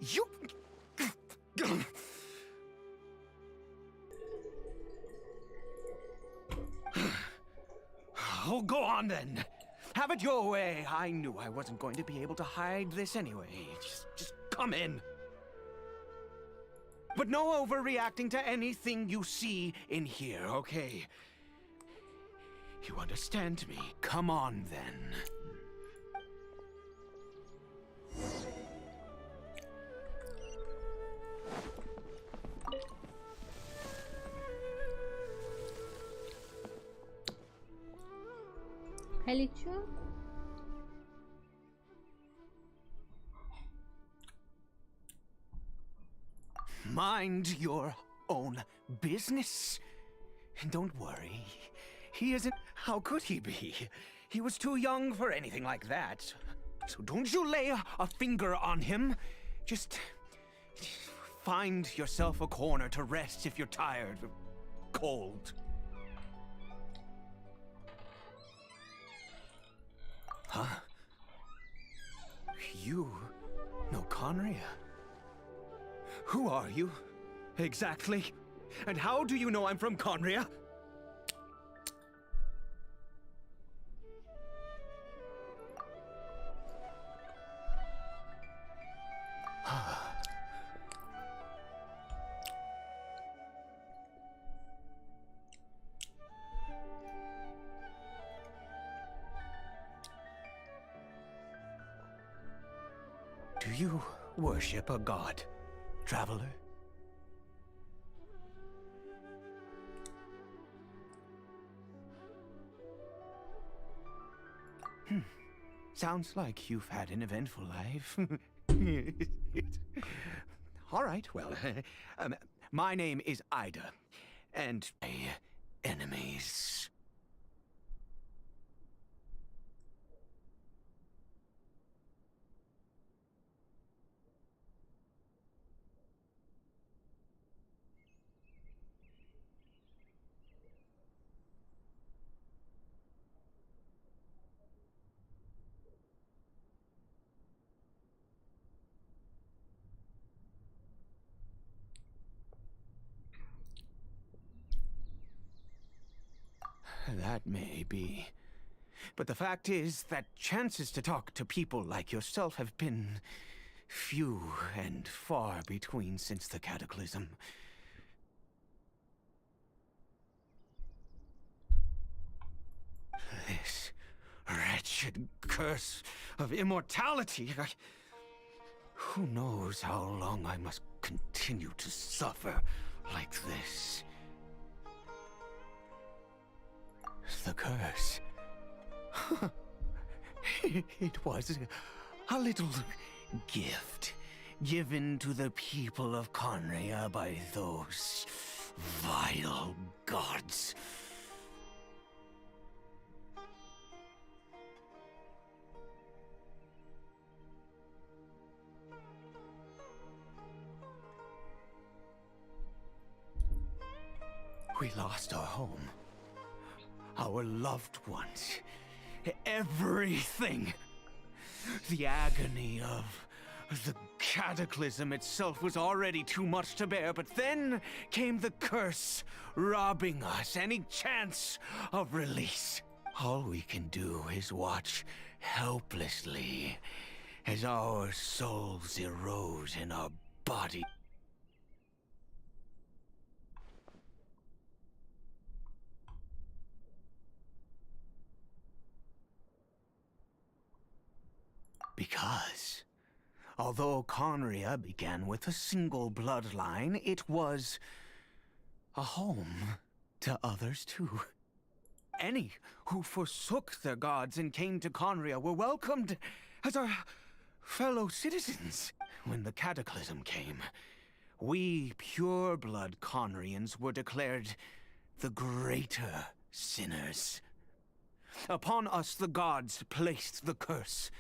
You... Oh, go on then. Have it your way. I knew I wasn't going to be able to hide this anyway. Just come in. But no overreacting to anything you see in here, okay? You understand me? Come on then. Hello. Mind your own business. And don't worry. He isn't... How could he be? He was too young for anything like that. So don't you lay a finger on him. Just find yourself a corner to rest if you're tired or cold. Huh? You know Conria? Who are you, exactly? And how do you know I'm from Conria? Do you worship a god, traveler? Sounds like you've had an eventful life. All right, well, my name is Ida, and my enemies. That may be. But the fact is that chances to talk to people like yourself have been few and far between since the cataclysm. This wretched curse of immortality. Who knows how long I must continue to suffer like this? The curse. It was a little gift given to the people of Conria by those vile gods. We lost our home. Our loved ones. Everything. The agony of the cataclysm itself was already too much to bear, but then came the curse, robbing us any chance of release. All we can do is watch helplessly as our souls erode in our body. Because, although Conria began with a single bloodline, it was a home to others too. Any who forsook their gods and came to Conria were welcomed as our fellow citizens. When the cataclysm came, we pure-blood Conrians were declared the greater sinners. Upon us the gods placed the curse.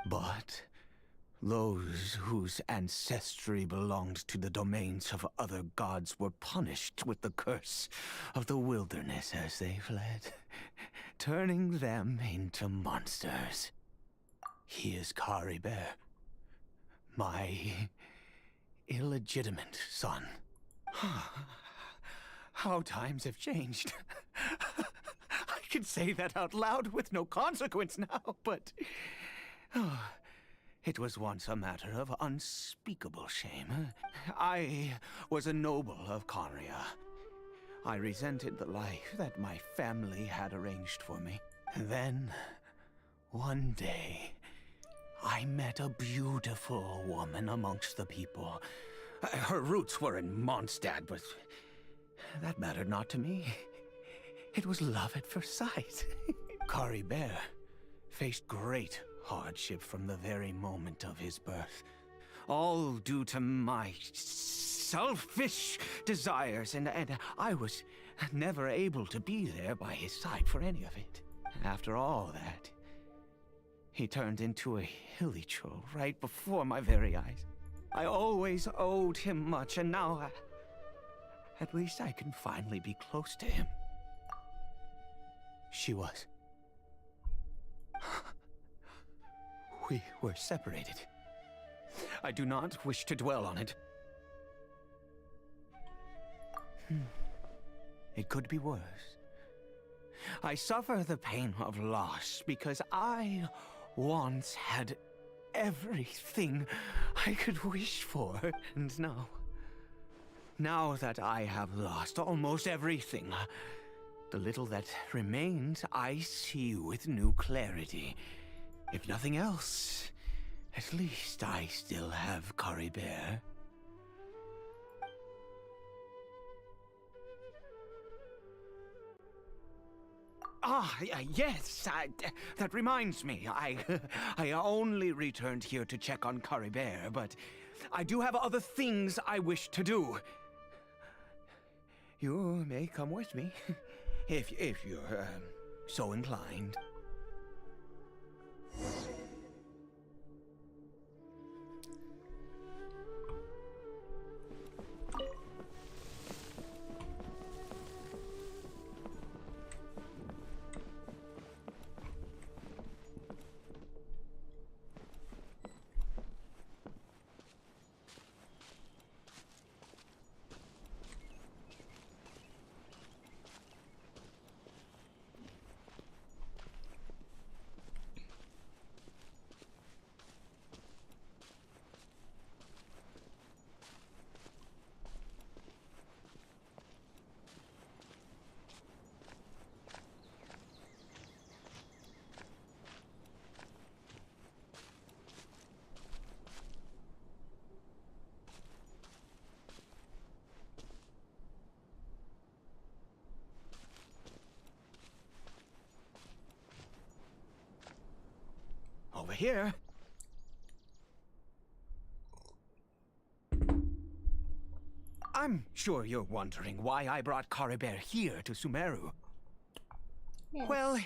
But those whose ancestry belonged to the domains of other gods were punished with the curse of the wilderness as they fled, turning them into monsters. He is Caribert, my illegitimate son. How times have changed. I can say that out loud with no consequence now, but... it was once a matter of unspeakable shame. I was a noble of Conria. I resented the life that my family had arranged for me. Then, one day, I met a beautiful woman amongst the people. Her roots were in Mondstadt, but that mattered not to me. It was love at first sight. Kari Bear faced great hardship from the very moment of his birth. All due to my selfish desires, and I was never able to be there by his side for any of it. After all that, he turned into a hilly troll right before my very eyes. I always owed him much, and now at least I can finally be close to him. She was. We were separated. I do not wish to dwell on it. It could be worse. I suffer the pain of loss because I once had everything I could wish for. And now that I have lost almost everything, the little that remains I see with new clarity. If nothing else, at least I still have Kari Bear. Yes, that reminds me. I only returned here to check on Kari Bear, but I do have other things I wish to do. You may come with me, if you're so inclined. Over here. I'm sure you're wondering why I brought Kari Bear here to Sumeru. Yes. Well,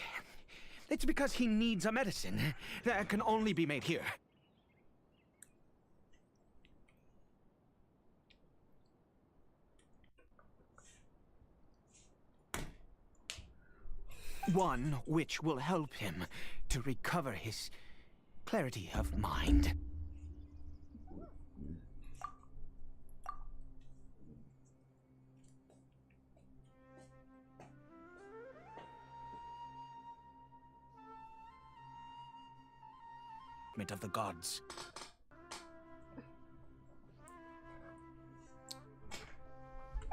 it's because he needs a medicine that can only be made here. One which will help him to recover his clarity of mind. Of the gods.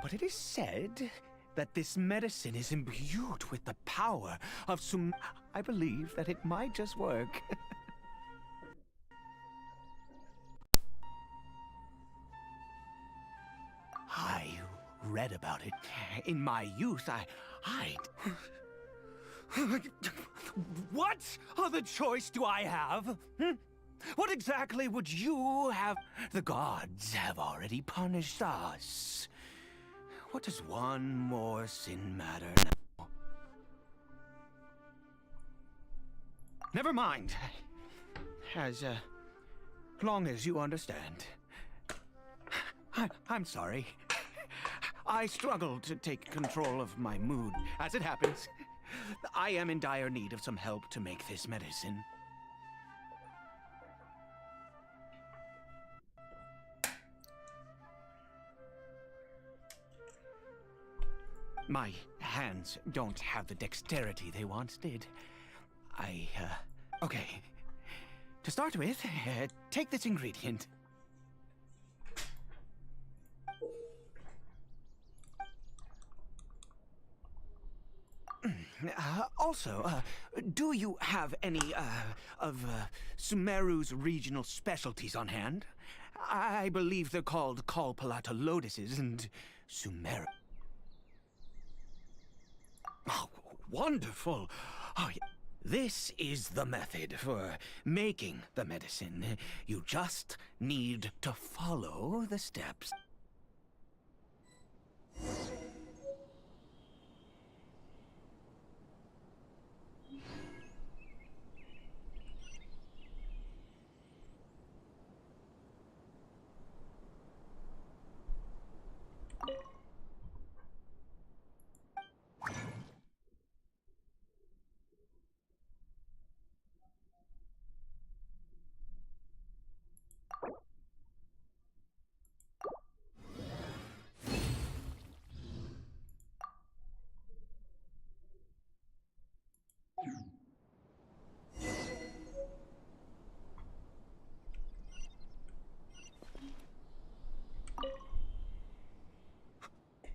But it is said that this medicine is imbued with the power of I believe that it might just work. I read about it. In my youth, I... What other choice do I have? What exactly would you have? The gods have already punished us. What does one more sin matter now? Never mind. As long as you understand. I'm sorry. I struggle to take control of my mood. As it happens, I am in dire need of some help to make this medicine. My hands don't have the dexterity they once did. Okay. To start with, take this ingredient. Also, do you have any, of Sumeru's regional specialties on hand? I believe they're called Kalpalata lotuses and Sumeru. Oh, wonderful! Oh, this is the method for making the medicine. You just need to follow the steps.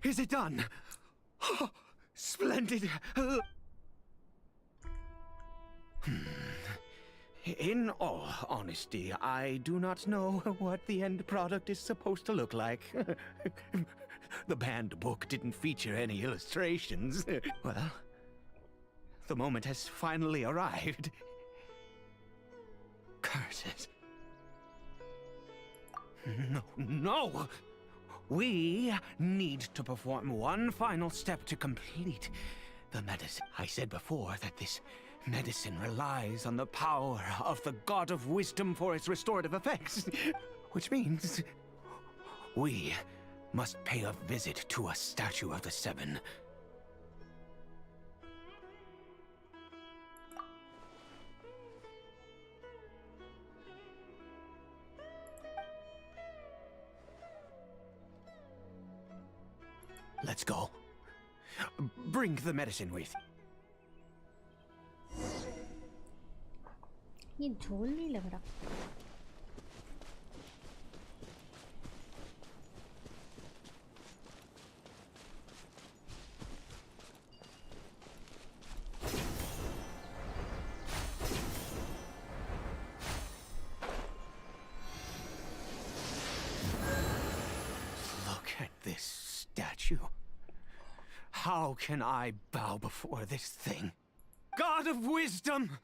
Is it done? Oh, splendid! In all honesty, I do not know what the end product is supposed to look like. The banned book didn't feature any illustrations. Well, the moment has finally arrived. Curses. No! We need to perform one final step to complete the medicine. I said before that this medicine relies on the power of the God of Wisdom for its restorative effects. Which means we must pay a visit to a statue of the Seven. Let's go. Bring the medicine with. ये झोल नहीं लग रहा. Look at this statue. How can I bow before this thing? God of Wisdom!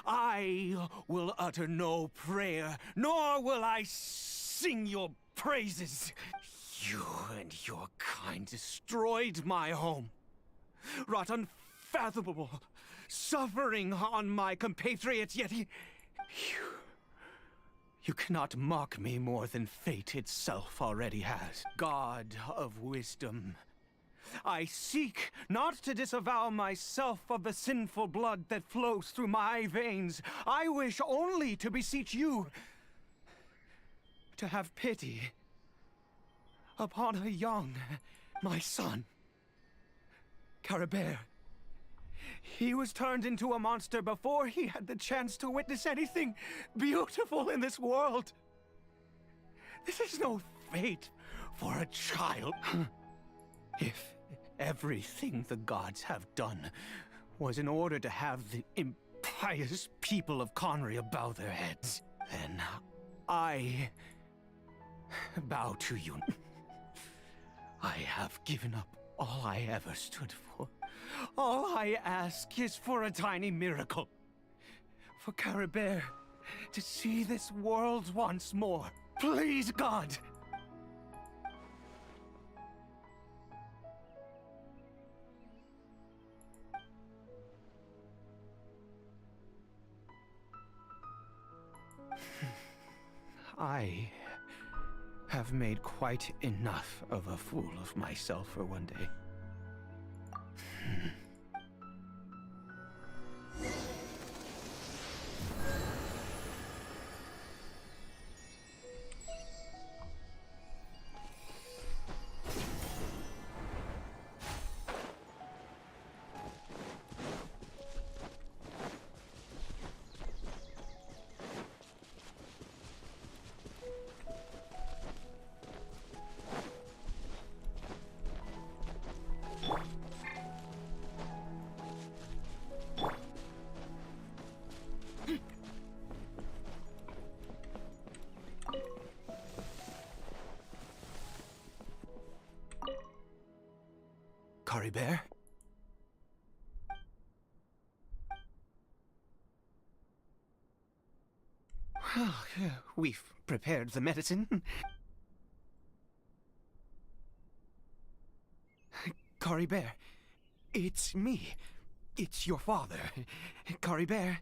I will utter no prayer, nor will I sing your praises. You and your kind destroyed my home, wrought unfathomable suffering on my compatriots, yet you cannot mock me more than fate itself already has. God of Wisdom, I seek not to disavow myself of the sinful blood that flows through my veins. I wish only to beseech you to have pity upon a young, my son, Caribert. He was turned into a monster before he had the chance to witness anything beautiful in this world. This is no fate for a child. If everything the gods have done was in order to have the impious people of Conria bow their heads, then I bow to you. I have given up all I ever stood for. All I ask is for a tiny miracle. For Caribert to see this world once more. Please, God! I have made quite enough of a fool of myself for one day. Curry Bear? Well, we've prepared the medicine. Curry Bear, it's me. It's your father. Curry Bear.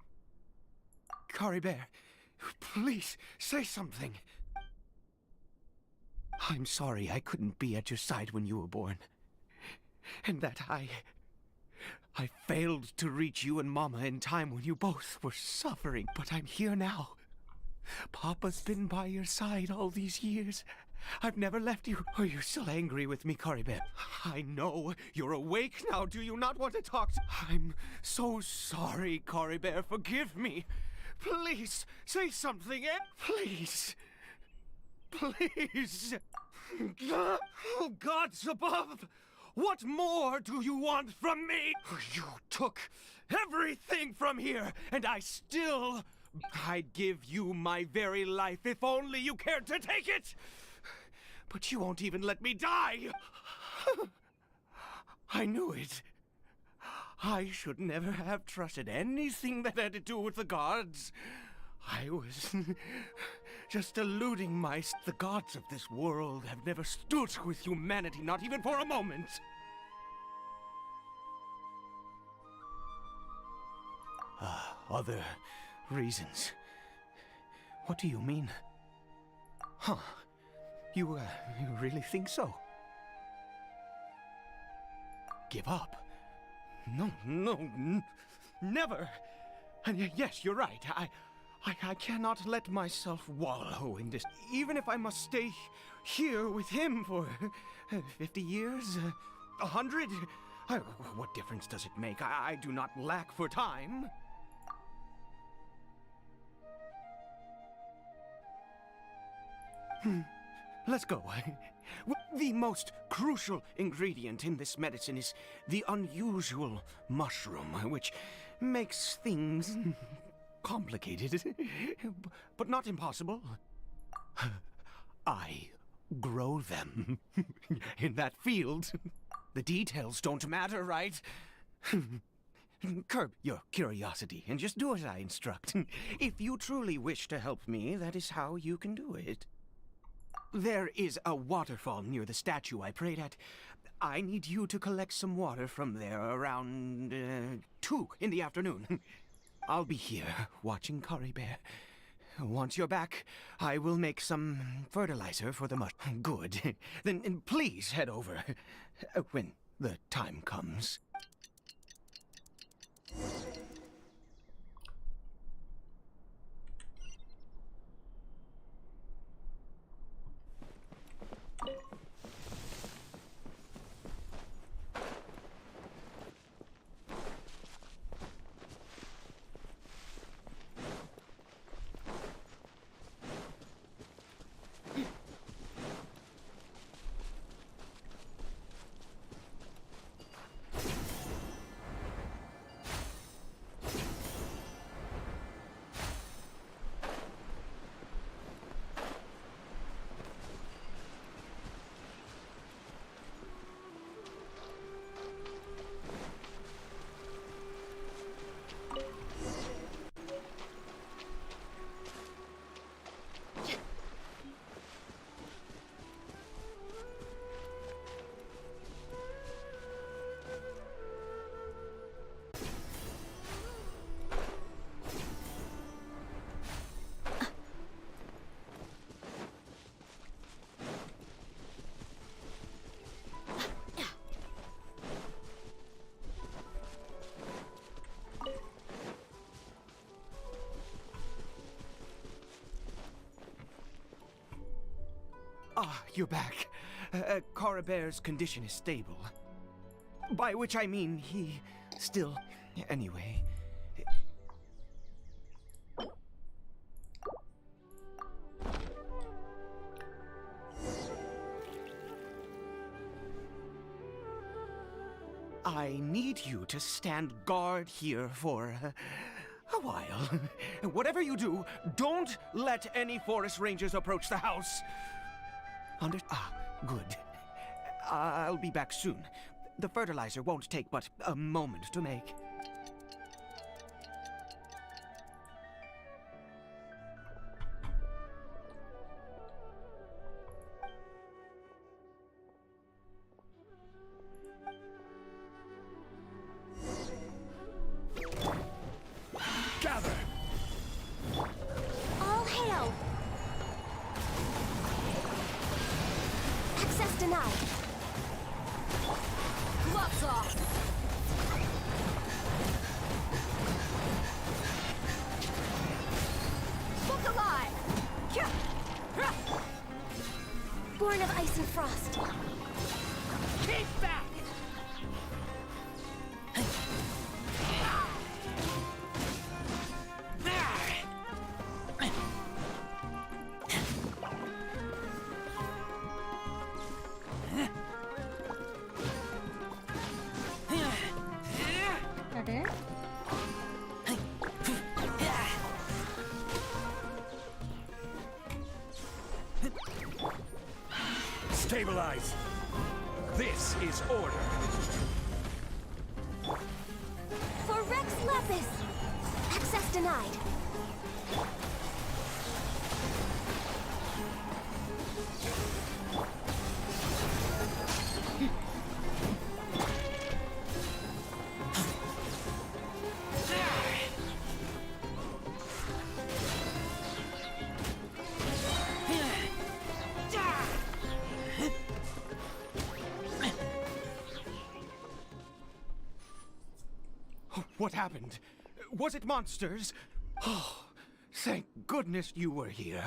Curry Bear, please say something. I'm sorry I couldn't be at your side when you were born. And that I failed to reach you and Mama in time when you both were suffering. But I'm here now. Papa's been by your side all these years. I've never left you. Are you still angry with me, Curry Bear? I know you're awake now. Do you not want to talk to... I'm so sorry, Curry Bear. Forgive me. Please, say something, please. Please. Oh, gods above! What more do you want from me? You took everything from here, and I'd give you my very life if only you cared to take it! But you won't even let me die! I knew it. I should never have trusted anything that had to do with the gods. I was just eluding the gods of this world have never stood with humanity, not even for a moment. Other reasons. What do you mean? Huh. You really think so? Give up? No, never. And yes, you're right. I cannot let myself wallow in this. Even if I must stay here with him for 50 years, 100, what difference does it make? I do not lack for time. Let's go. The most crucial ingredient in this medicine is the unusual mushroom, which makes things complicated, but not impossible. I grow them in that field. The details don't matter, right? Curb your curiosity and just do as I instruct. If you truly wish to help me, that is how you can do it. There is a waterfall near the statue I prayed at. I need you to collect some water from there around 2 in the afternoon. I'll be here watching Curry Bear. Once you're back, I will make some fertilizer for the mushroom. Good. Then please head over when the time comes. Ah, you're back. Curry Bear's condition is stable. By which I mean he still... Anyway... I need you to stand guard here for a while. Whatever you do, don't let any forest rangers approach the house. Good. I'll be back soon. The fertilizer won't take but a moment to make. Gather! All hail! Access denied. Gloves off! Book alive! Born of ice and frost. Keep back! Ada? Stabilize! This is order! For Rex Lapis! Access denied. What happened? Was it monsters? Oh, thank goodness you were here.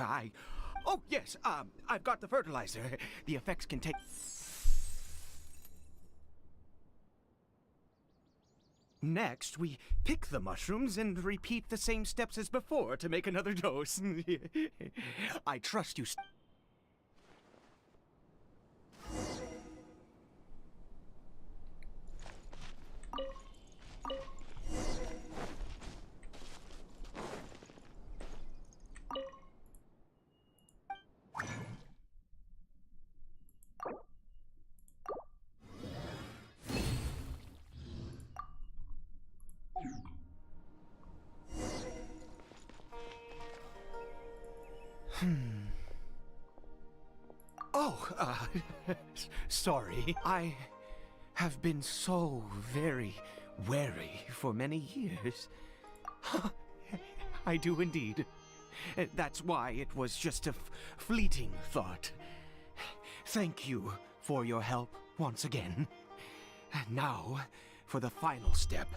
Oh, yes, I've got the fertilizer. The effects can take... Next, we pick the mushrooms and repeat the same steps as before to make another dose. I trust you... Oh, sorry. I have been so very wary for many years. I do indeed. That's why it was just a fleeting thought. Thank you for your help once again. And now, for the final step.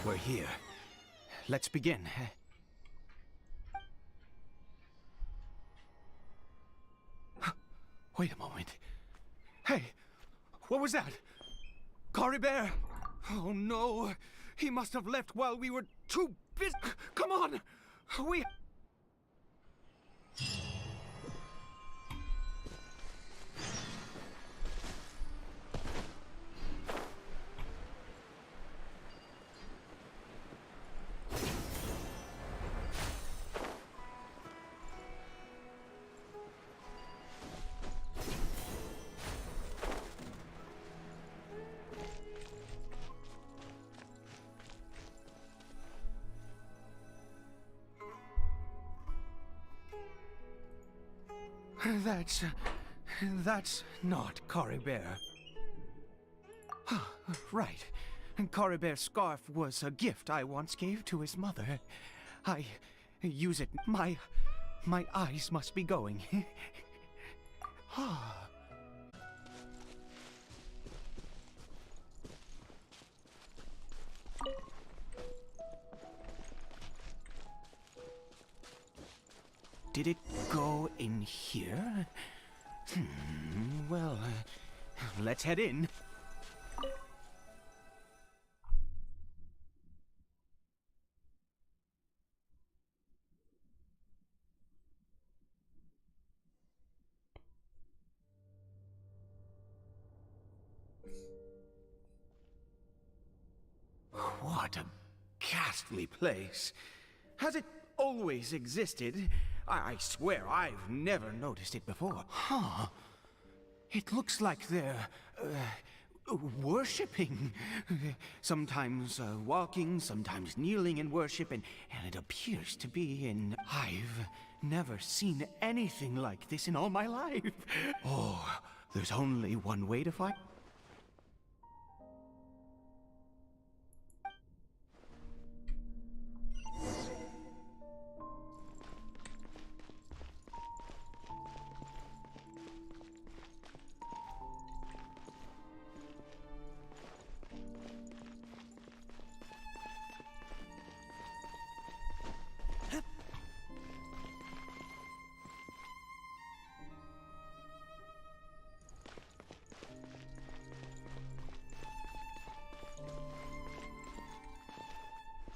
We're here. Let's begin. Wait a moment. Hey, what was that? Cory Bear! Oh no, he must have left while we were too busy. Come on! We... That's not Cory Bear. Right. Cory Bear's scarf was a gift I once gave to his mother. I use it. My eyes must be going. Did it go in here? Well, let's head in. ghastly place. Has it always existed? I swear I've never noticed it before. Huh. It looks like they're, worshipping. Sometimes walking, sometimes kneeling in worship, and it appears to be in... I've never seen anything like this in all my life. Oh, there's only one way to find...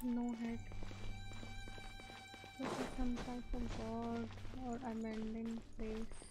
No head. This is some type of god or amending place.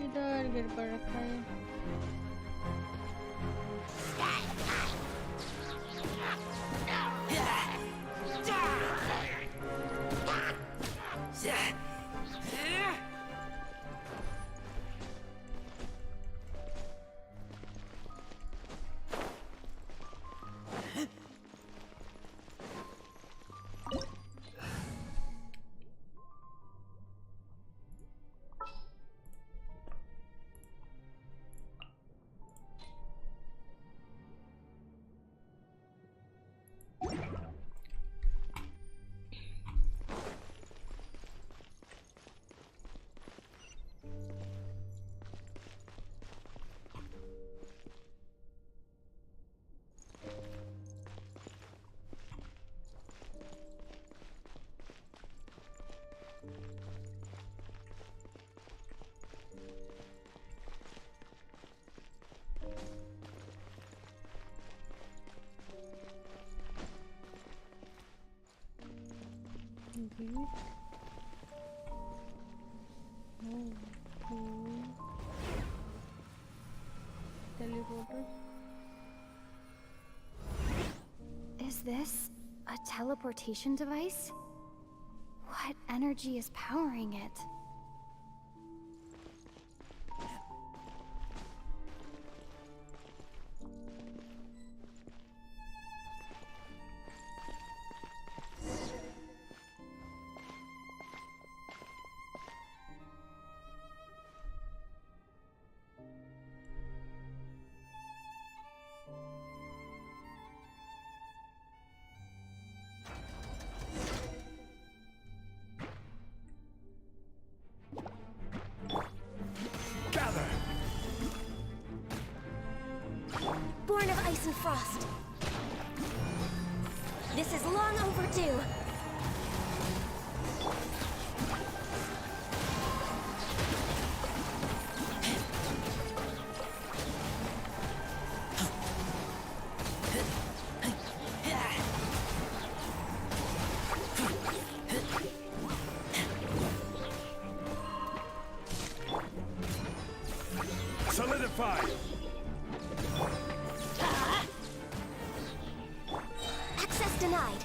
किधर गिर पड़ रखा है Teleporter. Is this a teleportation device? What energy is powering it? Born of ice and frost. This is long overdue. Solidify! Access denied.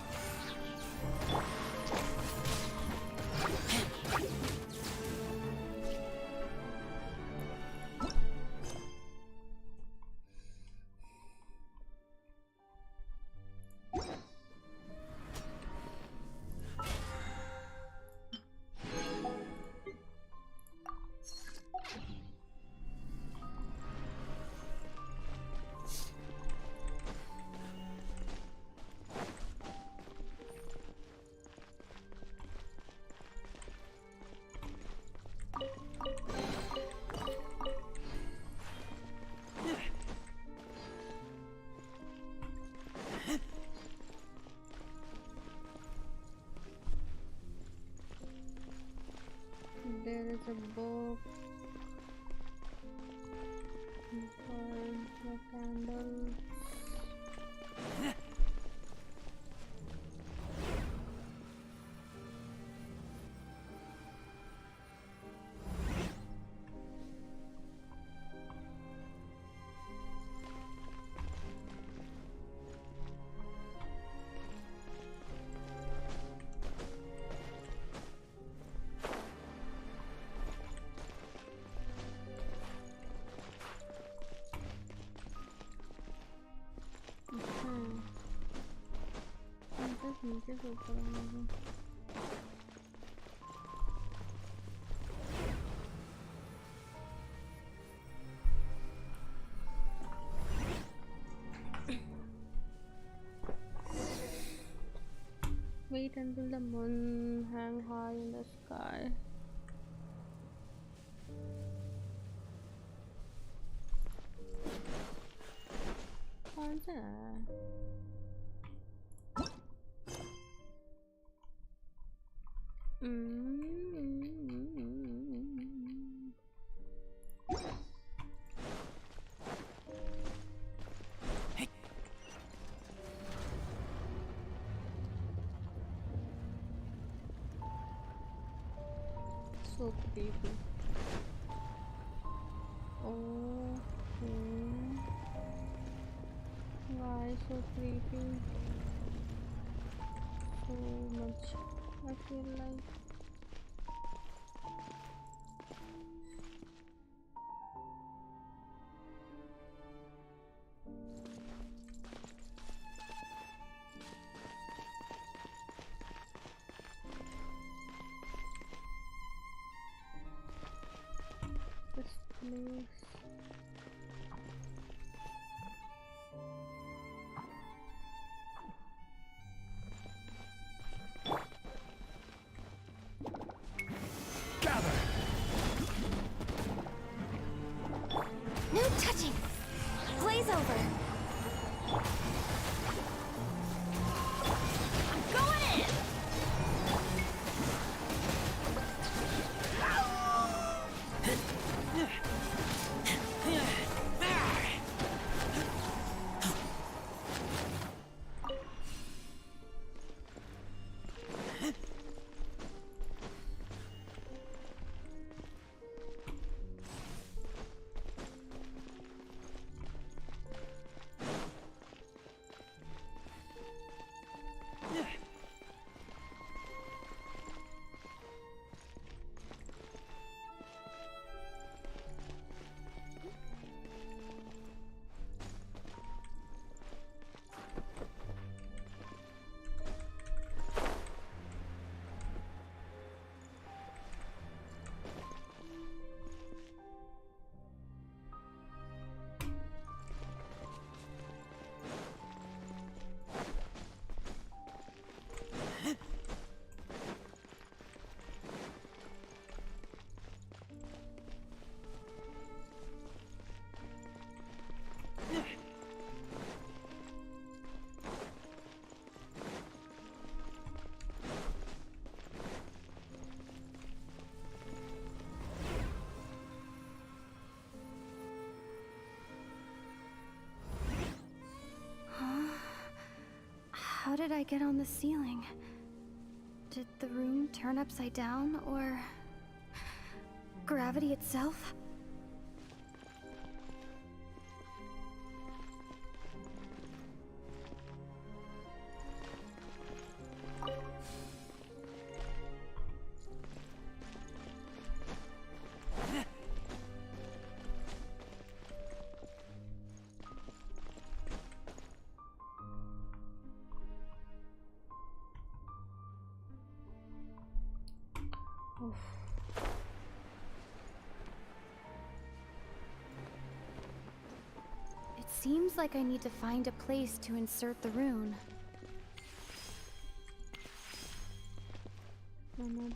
There is a book. Bulbs, a candle. नीचे से ऊपर आना है। Wait until the moon hang high in the sky. कौन सा है? So creepy. Okay. Why so creepy? So much. I feel like. This place. How did I get on the ceiling? Did the room turn upside down, or gravity itself? It seems like I need to find a place to insert the rune. Another.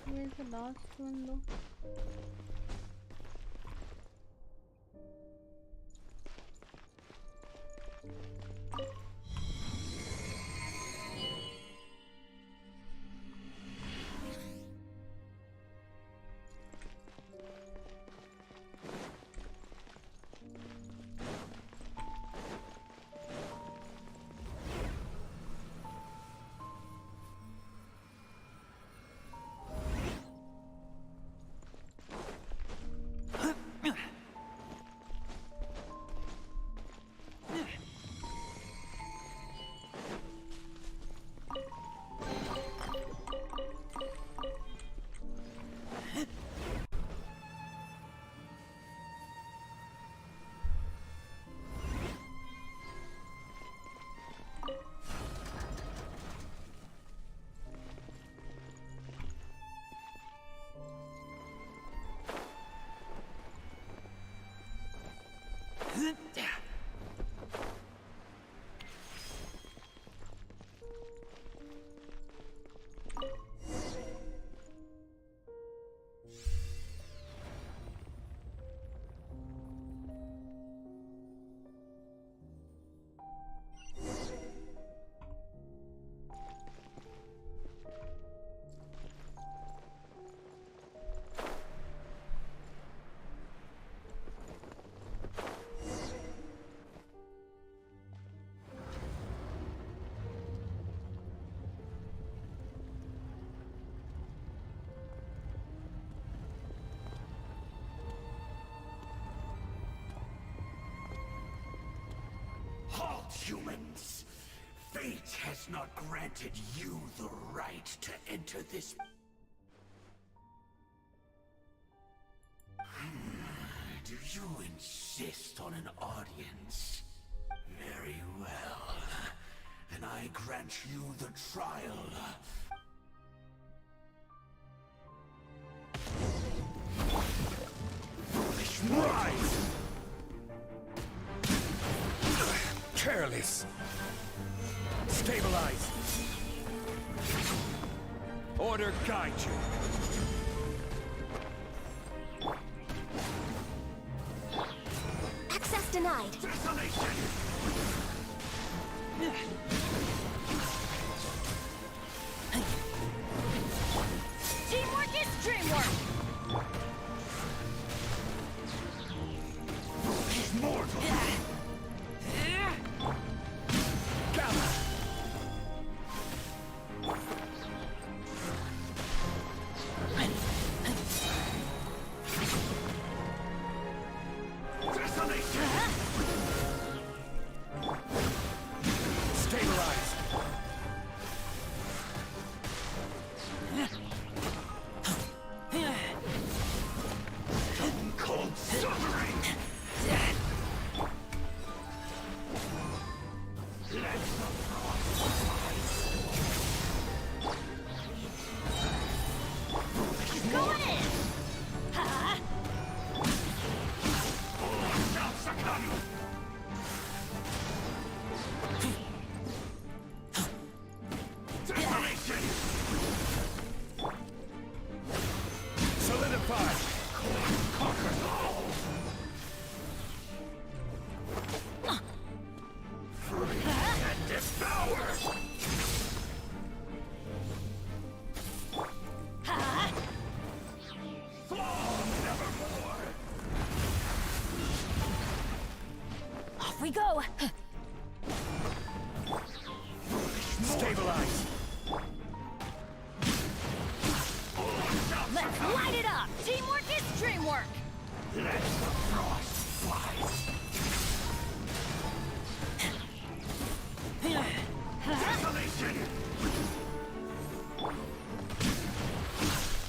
Where's the last one though? Halt, humans! Fate has not granted you the right to enter this... Do you insist on an audience? Very well. Then I grant you the trial. Foolish rise! Careless. Stabilize. Order guide you. Access denied. Desolation. Teamwork is dreamwork! Foolish mortal. Stabilize. Off we go! Stabilize! Let's light it up! Teamwork is dreamwork! Let the frost fly! Desolation!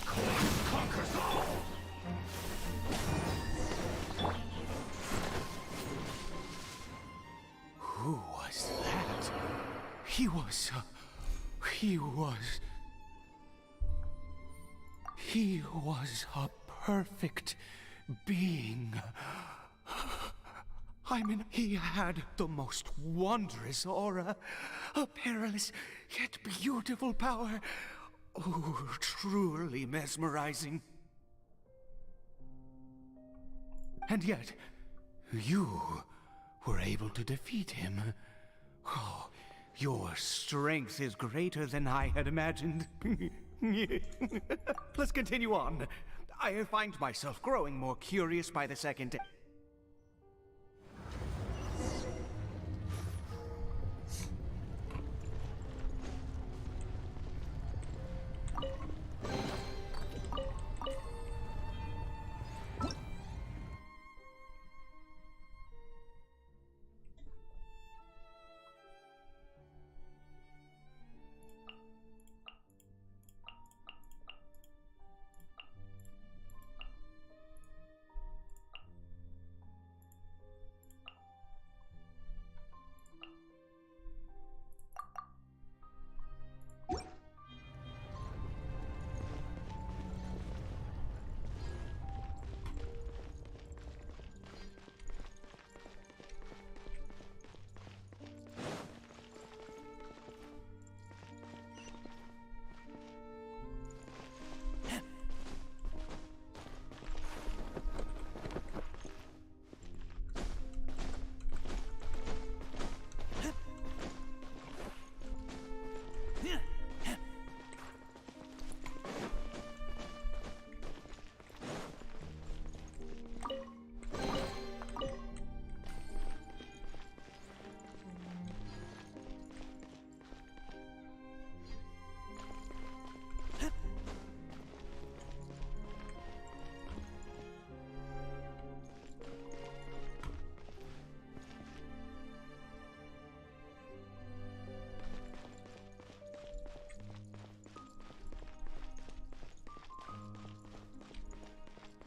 Cold conquers all! Who was that? He was a perfect being. I mean, he had the most wondrous aura, a perilous yet beautiful power. Oh, truly mesmerizing. And yet, you were able to defeat him. Oh, your strength is greater than I had imagined. Let's continue on. I find myself growing more curious by the second.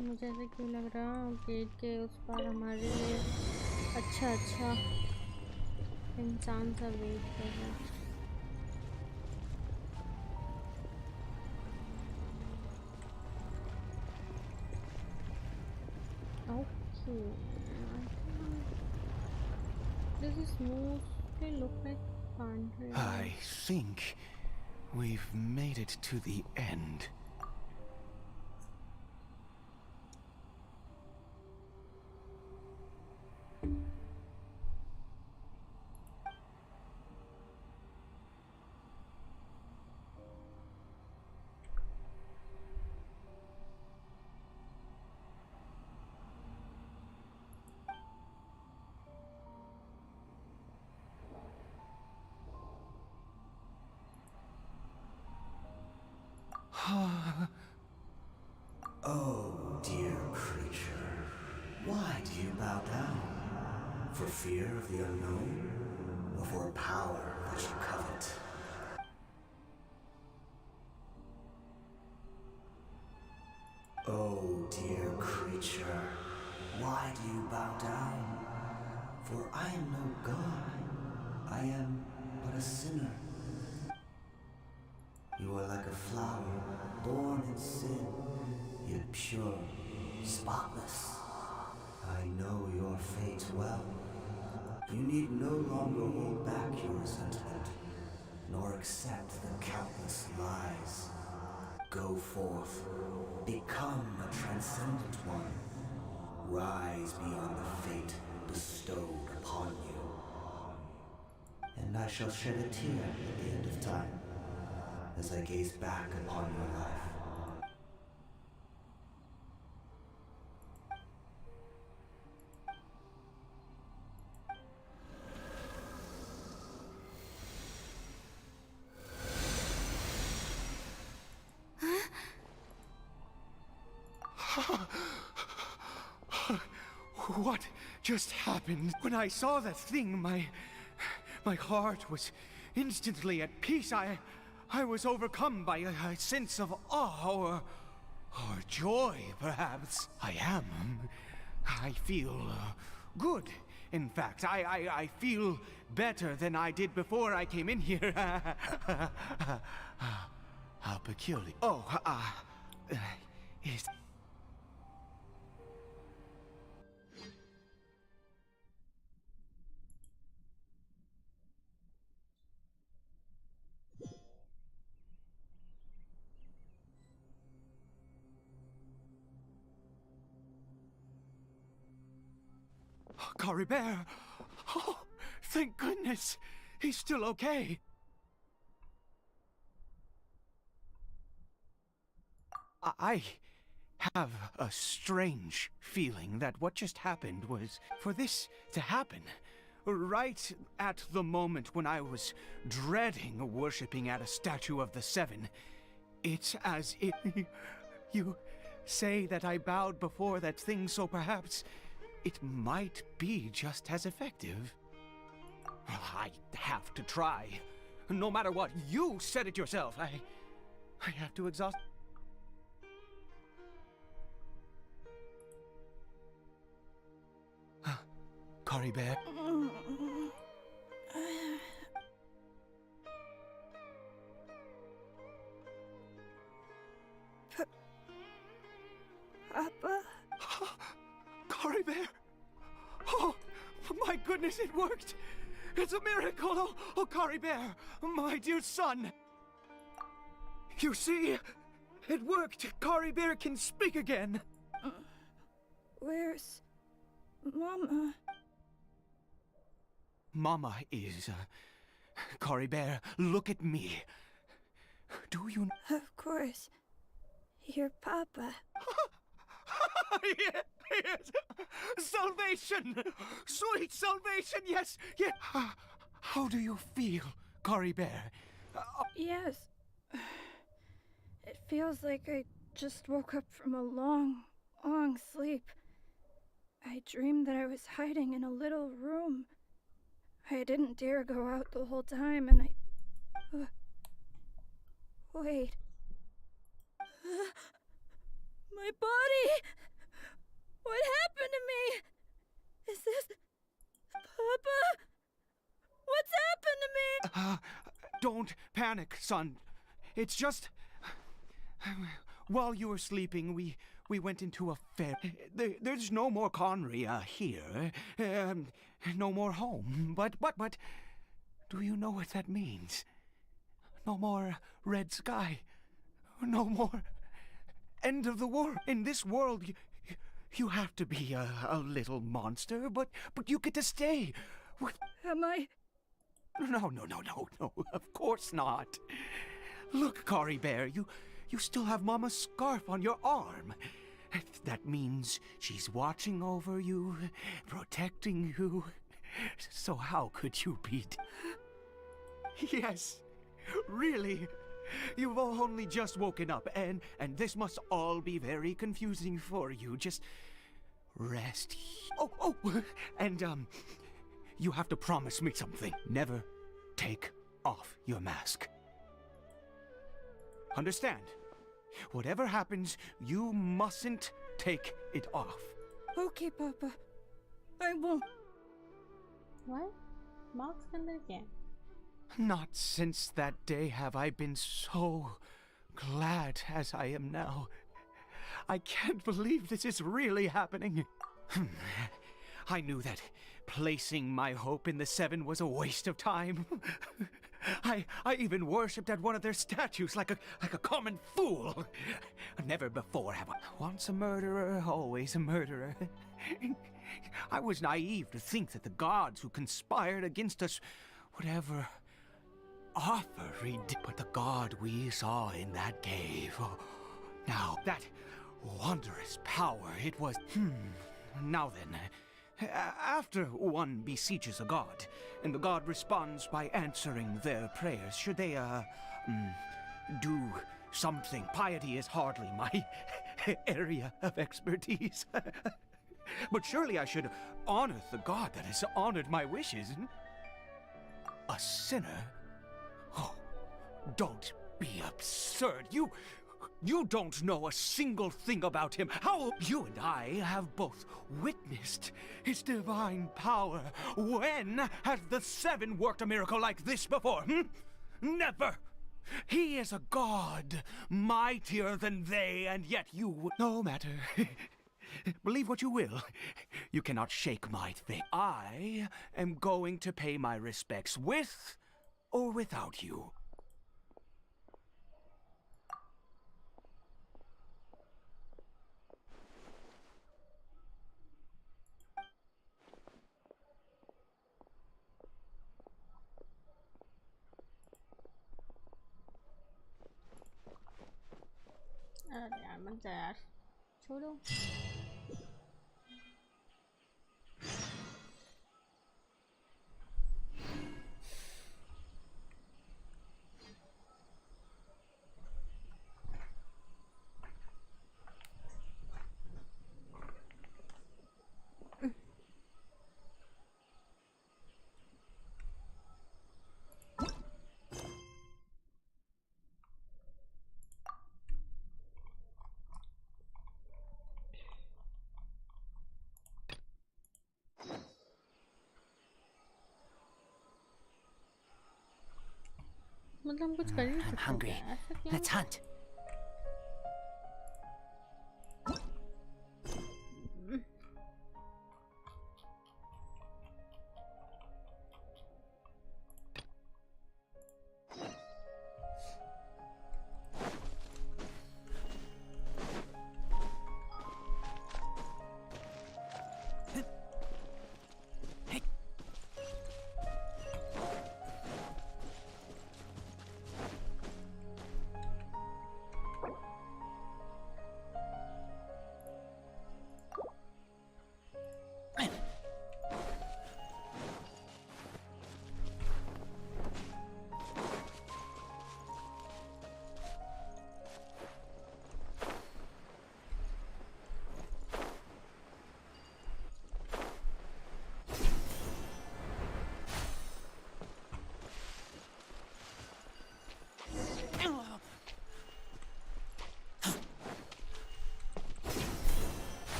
मुझे ऐसा क्यों लग रहा gate के उस पार हमारे लिए अच्छा इंसान सा वेट कर रहा है। Okay, this is mostly look like country. I think we've made it to the end. Oh, dear creature, why do you bow down? For fear of the unknown? Or for power that you covet? Oh, dear creature, why do you bow down? For I am no god. I am but a sinner. You are like a flower, born in sin, yet pure, spotless. I know your fate well. You need no longer hold back your resentment, nor accept the countless lies. Go forth, become a transcendent one. Rise beyond the fate bestowed upon you. And I shall shed a tear at the end of time, as I gaze back upon your life. What just happened? When I saw that thing, my heart was instantly at peace. I was overcome by a sense of awe or joy, perhaps. I feel good. In fact, I feel better than I did before I came in here. How peculiar. Oh, is... Caribert! Oh, thank goodness! He's still okay! I have a strange feeling that what just happened was for this to happen. Right at the moment when I was dreading worshipping at a statue of the Seven, it's as if you say that I bowed before that thing, so perhaps it might be just as effective. I have to try. No matter what, you said it yourself. I have to exhaust... Caribert. Papa? Caribert! Oh, my goodness, it worked! It's a miracle! Oh, Caribert, my dear son! You see, it worked! Caribert can speak again! Where's Mama? Mama is... Caribert, look at me. Do you... Of course. Your Papa. Yes! Salvation! Sweet salvation, yes! Yes! How do you feel, Caribert? Yes. It feels like I just woke up from a long, long sleep. I dreamed that I was hiding in a little room. I didn't dare go out the whole time, and I... Wait. My body! What happened to me? Is this... Papa? What's happened to me? Don't panic, son. It's just... While you were sleeping, we went into a fair... There's no more Conry here. No more home. But... Do you know what that means? No more red sky. No more... End of the world. In this world, you have to be a little monster, but you get to stay. Am I... No, of course not. Look, Caribert, you still have Mama's scarf on your arm. That means she's watching over you, protecting you. So how could you be... Yes, really. You've only just woken up, and this must all be very confusing for you. Just rest. Oh, and you have to promise me something. Never take off your mask. Understand? Whatever happens, you mustn't take it off. Okay, Papa. I won't. What? Mark's अंदर क्या है? Not since that day have I been so glad as I am now. I can't believe this is really happening. I knew that placing my hope in the Seven was a waste of time. I even worshipped at one of their statues like a common fool. Never before have I... Once a murderer, always a murderer. I was naive to think that the gods who conspired against us would ever offer but the god we saw in that cave. Oh, now, that wondrous power, it was... Now then, after one besieges a god, and the god responds by answering their prayers, should they, do something? Piety is hardly my area of expertise. but surely I should honor the god that has honored my wishes. A sinner? Oh, don't be absurd. You don't know a single thing about him. How? You and I have both witnessed his divine power. When has the Seven worked a miracle like this before? Never! He is a god, mightier than they, and yet you... No matter. Believe what you will. You cannot shake my faith. I am going to pay my respects with or without you. अरे यार मत जा यार छोड़ो मतलब हम कुछ कर ही नहीं I'm सकते hungry. क्या ऐसा क्यों Let's hunt.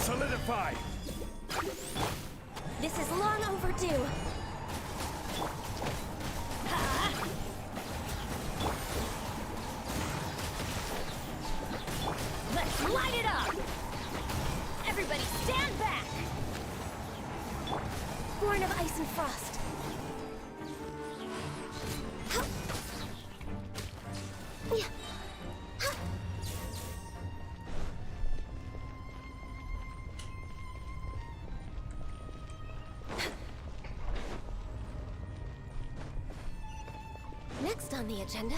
Solidify! This is long overdue. Let's light it up! Everybody stand back! Born of ice and frost. Next on the agenda.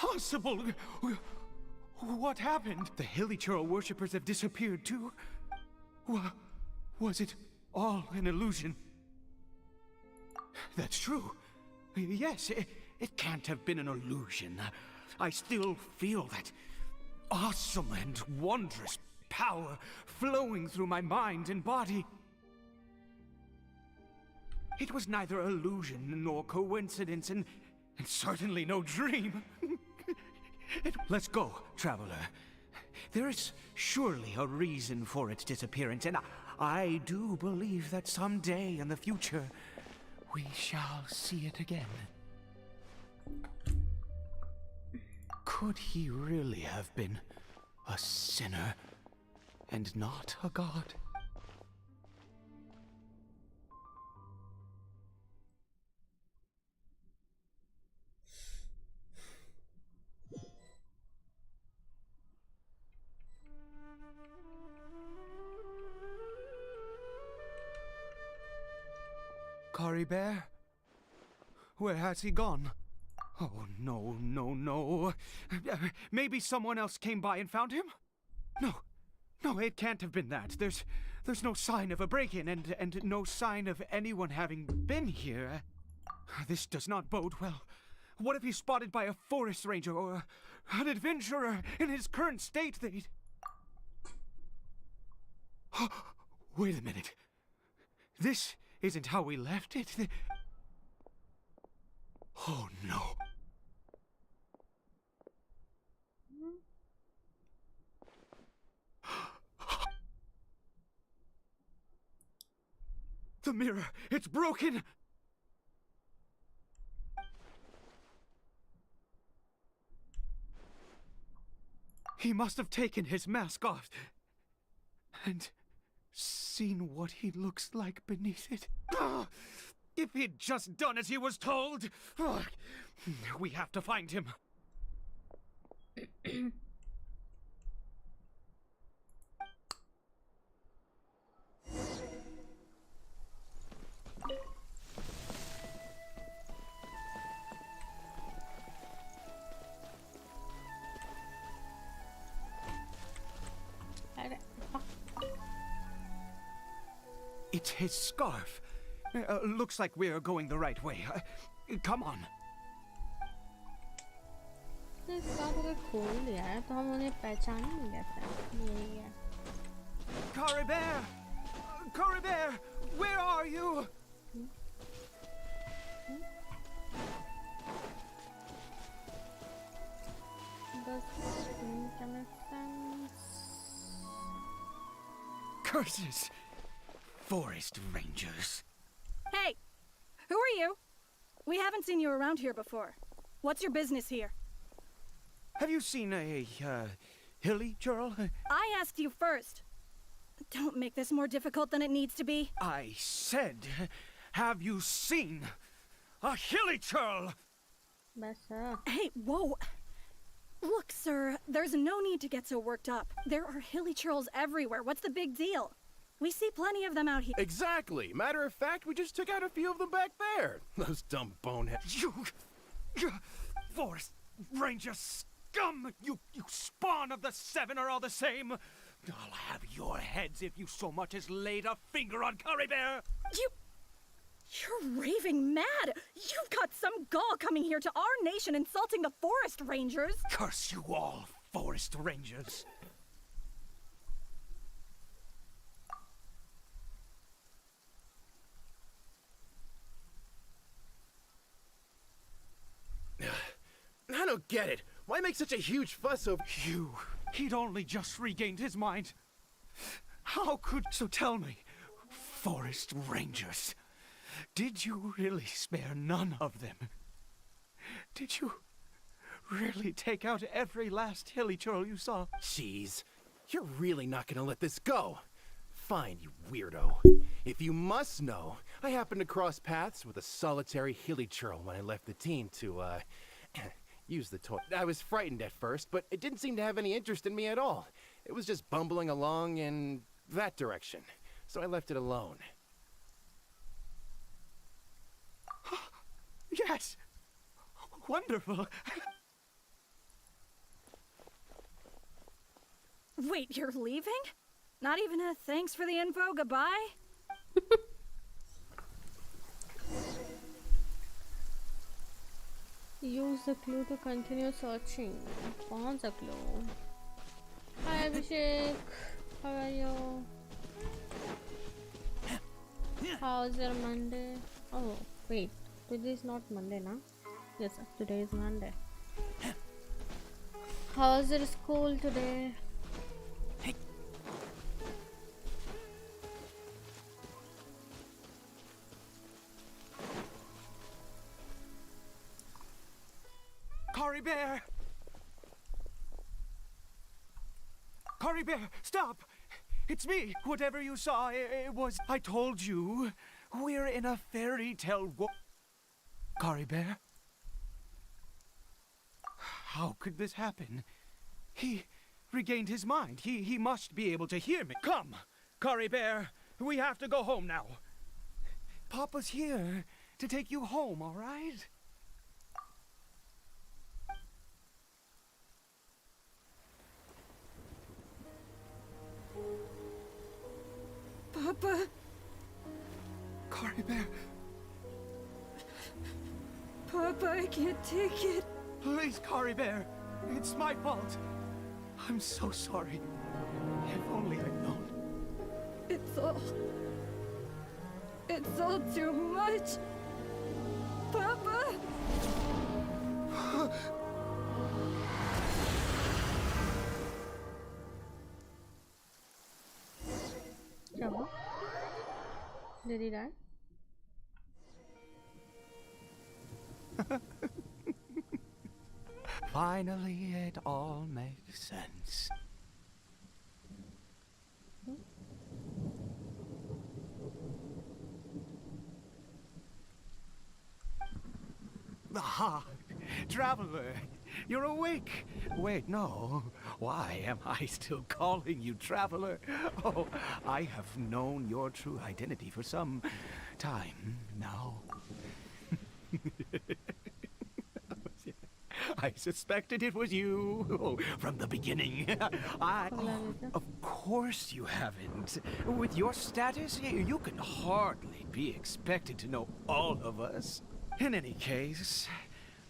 possible? What happened? The Hilichurl worshippers have disappeared too? Was it all an illusion? That's true. Yes, it can't have been an illusion. I still feel that awesome and wondrous power flowing through my mind and body. It was neither illusion nor coincidence, and certainly no dream. Let's go, traveler. There is surely a reason for its disappearance, and I do believe that someday in the future, we shall see it again. Could he really have been a sinner and not a god? Kari Bear? Where has he gone? Oh, no, no, no. Maybe someone else came by and found him? No, it can't have been that. There's no sign of a break-in and no sign of anyone having been here. This does not bode well. What if he's spotted by a forest ranger or an adventurer in his current state? They'd... Wait a minute. This isn't how we left it. Oh, no. The mirror, it's broken! He must have taken his mask off and seen what he looks like beneath it. If he'd just done as he was told! We have to find him. It's his scarf. Looks like we're going the right way. Come on. इसका अगर खोल लिया है तो हम उन्हें पहचान नहीं कैसे यही है Kari Bear! Kari Bear! Where are you? Curses! Forest rangers. Hey! Who are you? We haven't seen you around here before. What's your business here? Have you seen a, Hilichurl? I asked you first. Don't make this more difficult than it needs to be. I said, have you seen a Hilichurl? Hey, whoa! Look, sir, there's no need to get so worked up. There are Hilichurls everywhere. What's the big deal? We see plenty of them out here. Exactly. Matter of fact, we just took out a few of them back there. Those dumb boneheads. You Forest Ranger scum! You spawn of the Seven are all the same. I'll have your heads if you so much as laid a finger on Kari Bear. You're raving mad! You've got some gall coming here to our nation insulting the Forest Rangers! Curse you all, Forest Rangers. I don't get it. Why make such a huge fuss over... He'd only just regained his mind. How could... So tell me, Forest Rangers, did you really spare none of them? Did you really take out every last Hilichurl you saw? Jeez, you're really not gonna let this go. Fine, you weirdo. If you must know, I happened to cross paths with a solitary Hilichurl when I left the team to, use the toy. I was frightened at first, but it didn't seem to have any interest in me at all. It was just bumbling along in that direction, so I left it alone. Yes! Wonderful! Wait, you're leaving? Not even a thanks for the info, goodbye? Use the clue to continue searching. कौन सा clue? Hi Abhishek, how are you? How's your Monday? Oh wait, today is not Monday, na? Yes, today is Monday. How's your school today? Cory Bear! Cory Bear, stop! It's me! Whatever you saw, it was... I told you, we're in a fairy tale Cory Bear? How could this happen? He regained his mind. He must be able to hear me. Come, Cory Bear, we have to go home now. Papa's here to take you home, all right? Papa? Cory Bear, Papa, I can't take it. please, Cory Bear. It's my fault. I'm so sorry. If only I'd known. It's all too much. Papa? क्या हुआ? Did he die? Finally, it all makes sense. Aha! Traveler! You're awake! Wait, no. Why am I still calling you Traveler? Oh, I have known your true identity for some time now. I suspected it was you from the beginning. Of course you haven't. With your status, you can hardly be expected to know all of us. In any case,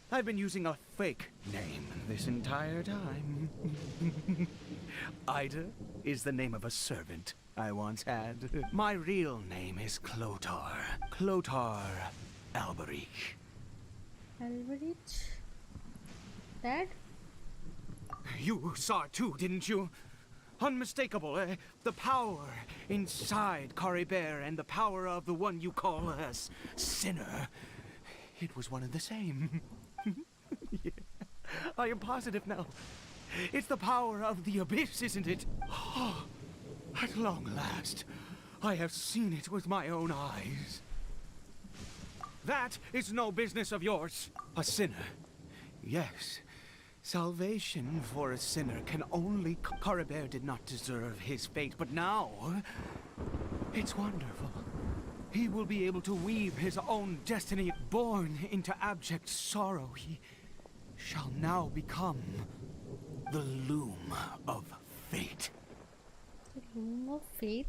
I've been using a fake name this entire time. Ida is the name of a servant I once had. My real name is Clotar. Clotar Alberich. Alberich? Dad? You saw it too, didn't you? Unmistakable, the power inside Cory Bear and the power of the one you call a sinner. It was one and the same. Yeah, I am positive now. It's the power of the abyss, isn't it? Oh, at long last, I have seen it with my own eyes. That is no business of yours. A sinner. Yes. Salvation for a sinner can only... Cory Bear did not deserve his fate, but now... It's wonderful. He will be able to weave his own destiny. Born into abject sorrow, he shall now become the loom of fate. The loom of fate?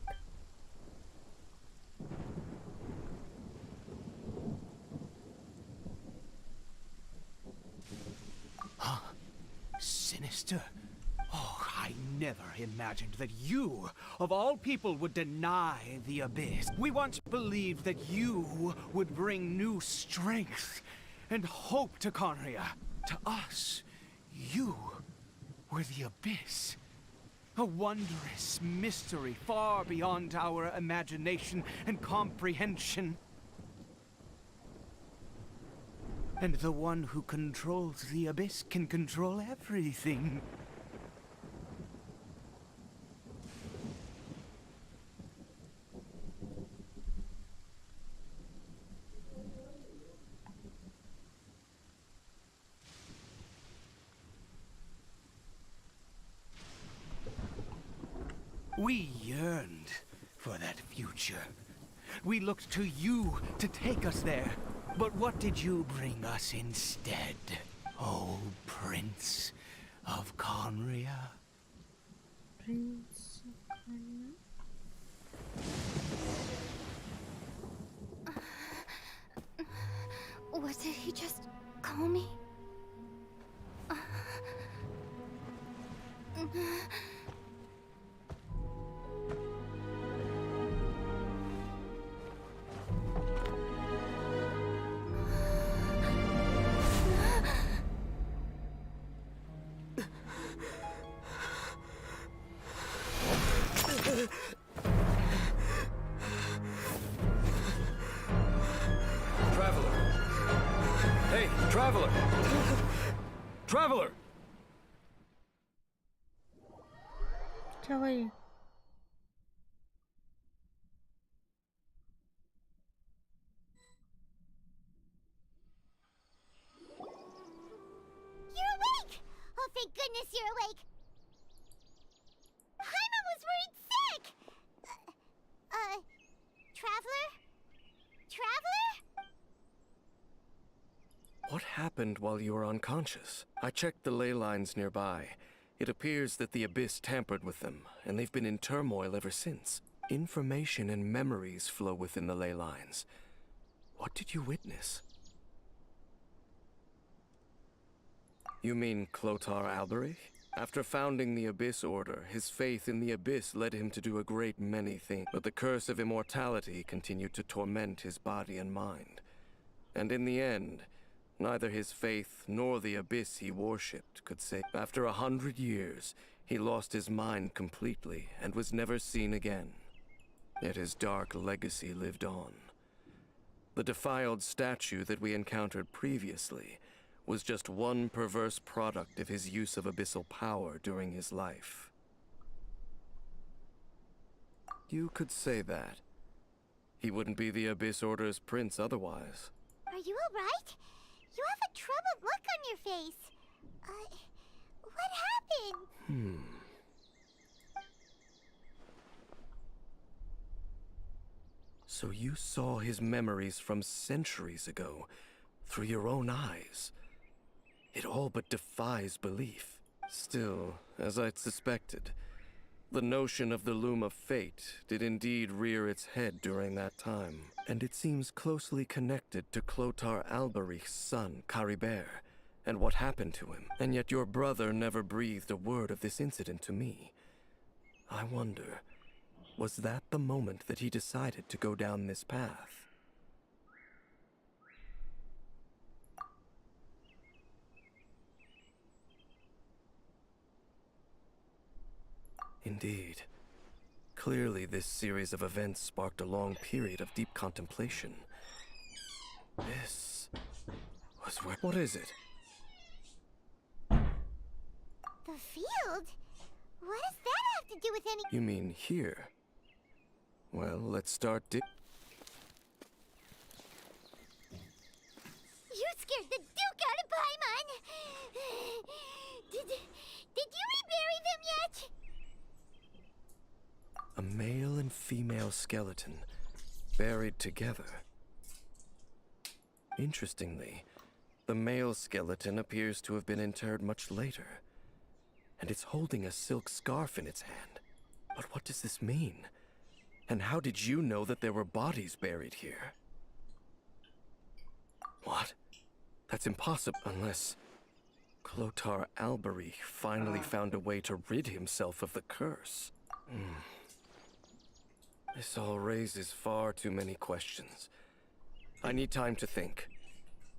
Huh? Sinister? Oh, I never imagined that you, of all people, would deny the abyss. We once believed that you would bring new strength and hope to Conria. To us, you were the abyss. A wondrous mystery far beyond our imagination and comprehension. And the one who controls the abyss can control everything. We yearned for that future. We looked to you to take us there. But what did you bring us instead, oh Prince of Conria? Prince. What did he just call me? Traveler! Hey, Traveler! Traveler! क्या हुआ ये? You're awake! Oh, thank goodness you're awake! Paimon was worried sick! Traveler? Traveler? What happened while you were unconscious? I checked the ley lines nearby. It appears that the Abyss tampered with them, and they've been in turmoil ever since. Information and memories flow within the ley lines. What did you witness? You mean Clotar Alberich? After founding the Abyss Order, his faith in the Abyss led him to do a great many things, but the curse of immortality continued to torment his body and mind. And in the end, neither his faith nor the Abyss he worshipped could save. After 100 years, he lost his mind completely and was never seen again. Yet his dark legacy lived on. The defiled statue that we encountered previously was just one perverse product of his use of abyssal power during his life. You could say that. He wouldn't be the Abyss Order's prince otherwise. Are you alright? You have a troubled look on your face. What happened? So you saw his memories from centuries ago through your own eyes. It all but defies belief. Still, as I'd suspected, the notion of the loom of fate did indeed rear its head during that time, and it seems closely connected to Clotar Alberich's son, Caribert, and what happened to him. And yet your brother never breathed a word of this incident to me. I wonder, was that the moment that he decided to go down this path? Indeed. Clearly, this series of events sparked a long period of deep contemplation. This was where... What is it? The field? What does that have to do with any... You mean here? Well, let's start You scared the Duke out of Paimon! Did you rebury them yet? A male and female skeleton, buried together. Interestingly, the male skeleton appears to have been interred much later, and it's holding a silk scarf in its hand. But what does this mean? And how did you know that there were bodies buried here? What? That's impossible, unless Clotar Alberich finally found a way to rid himself of the curse. This all raises far too many questions. I need time to think,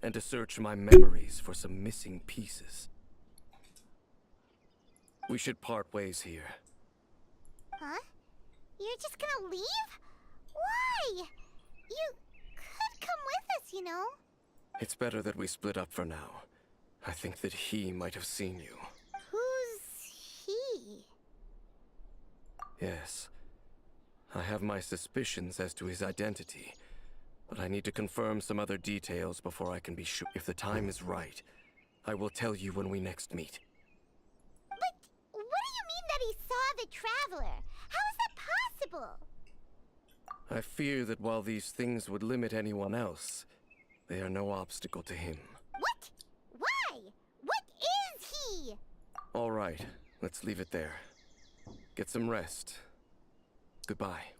and to search my memories for some missing pieces. We should part ways here. Huh? You're just gonna leave? Why? You could come with us, you know? It's better that we split up for now. I think that he might have seen you. Who's he? Yes. I have my suspicions as to his identity, but I need to confirm some other details before I can be sure. If the time is right, I will tell you when we next meet. But what do you mean that he saw the Traveler? How is that possible? I fear that while these things would limit anyone else, they are no obstacle to him. What? Why? What is he? All right, let's leave it there. Get some rest. Goodbye.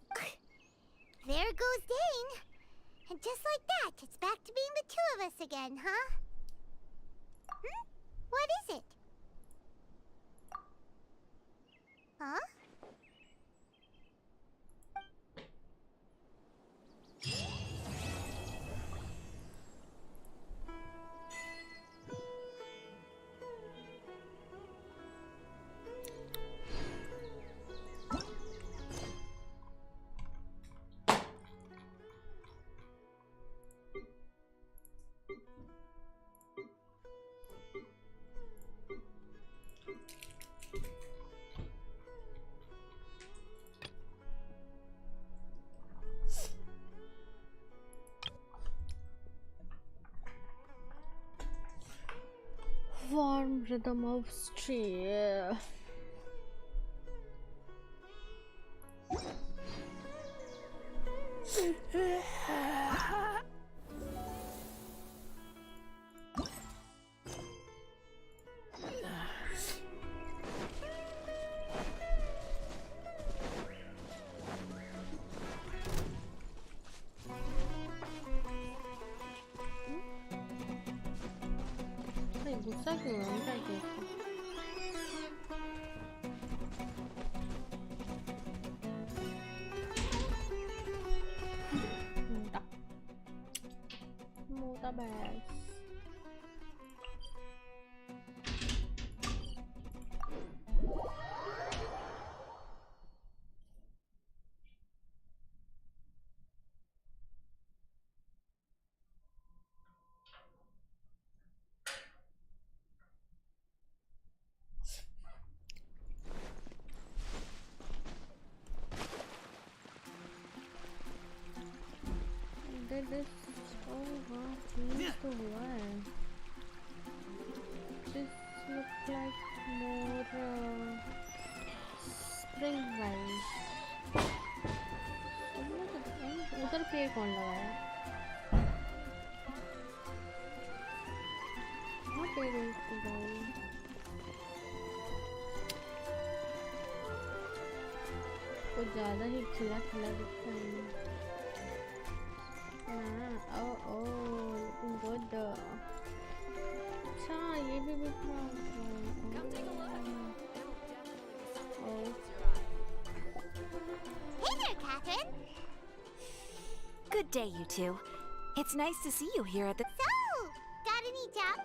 There goes Dane. And just like that, it's back to being the two of us again, huh? What is it? Huh? Warm rhythm of stream. गुस्सा क्यों है उनका क्या मोटा bag this चीज तो हुआ है this look like more spring vibes उधर पेड़ कौन लगाया हाँ पेड़ कुछ ज़्यादा ही खिला खिला दिखता है looking good. अच्छा ये भी दिख रहा है Hey there, Catherine. Good day, you two. It's nice to see you here at the... So, got any job?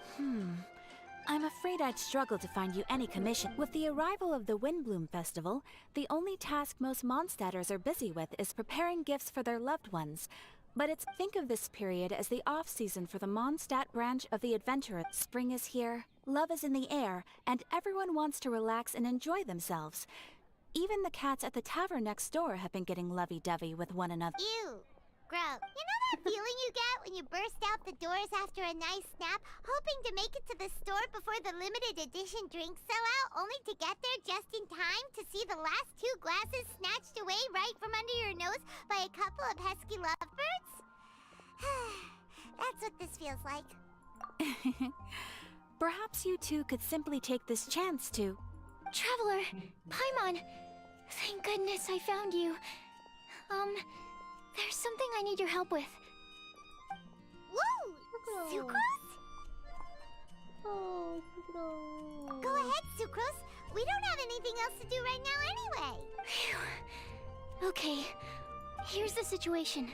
I'm afraid I'd struggle to find you any commission. With the arrival of the Windblume Festival, the only task most Mondstadters are busy with is preparing gifts for their loved ones. But think of this period as the off-season for the Mondstadt branch of the Adventurer. Spring is here, love is in the air, and everyone wants to relax and enjoy themselves. Even the cats at the tavern next door have been getting lovey-dovey with one another. Ew. Gross. You know that feeling you get when you burst out the doors after a nice nap, hoping to make it to the store before the limited edition drinks sell out, only to get there just in time to see the last 2 glasses snatched away right from under your nose by a couple of pesky lovebirds? That's what this feels like. Perhaps you two could simply take this chance to... Traveler! Paimon! Thank goodness I found you. There's something I need your help with. Woo! Sucrose? Oh, Sucrose. Go ahead, Sucrose. We don't have anything else to do right now anyway. Phew. Okay, here's the situation.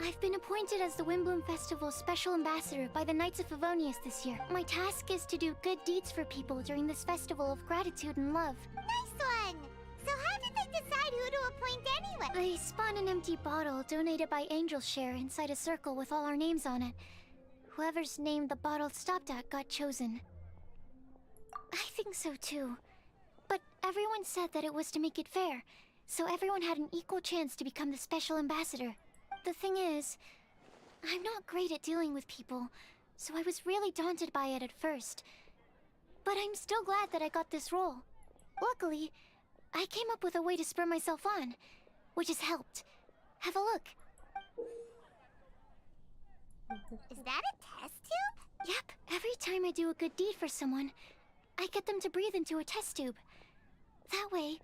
I've been appointed as the Windblume Festival's special ambassador by the Knights of Favonius this year. My task is to do good deeds for people during this festival of gratitude and love. Nice one! So how did they decide who to appoint anyway? They spun an empty bottle donated by Angel's Share inside a circle with all our names on it. Whoever's name the bottle stopped at got chosen. I think so too. But everyone said that it was to make it fair, so everyone had an equal chance to become the special ambassador. The thing is, I'm not great at dealing with people, so I was really daunted by it at first. But I'm still glad that I got this role. Luckily, I came up with a way to spur myself on, which has helped. Have a look. Is that a test tube? Yep, every time I do a good deed for someone, I get them to breathe into a test tube. That way,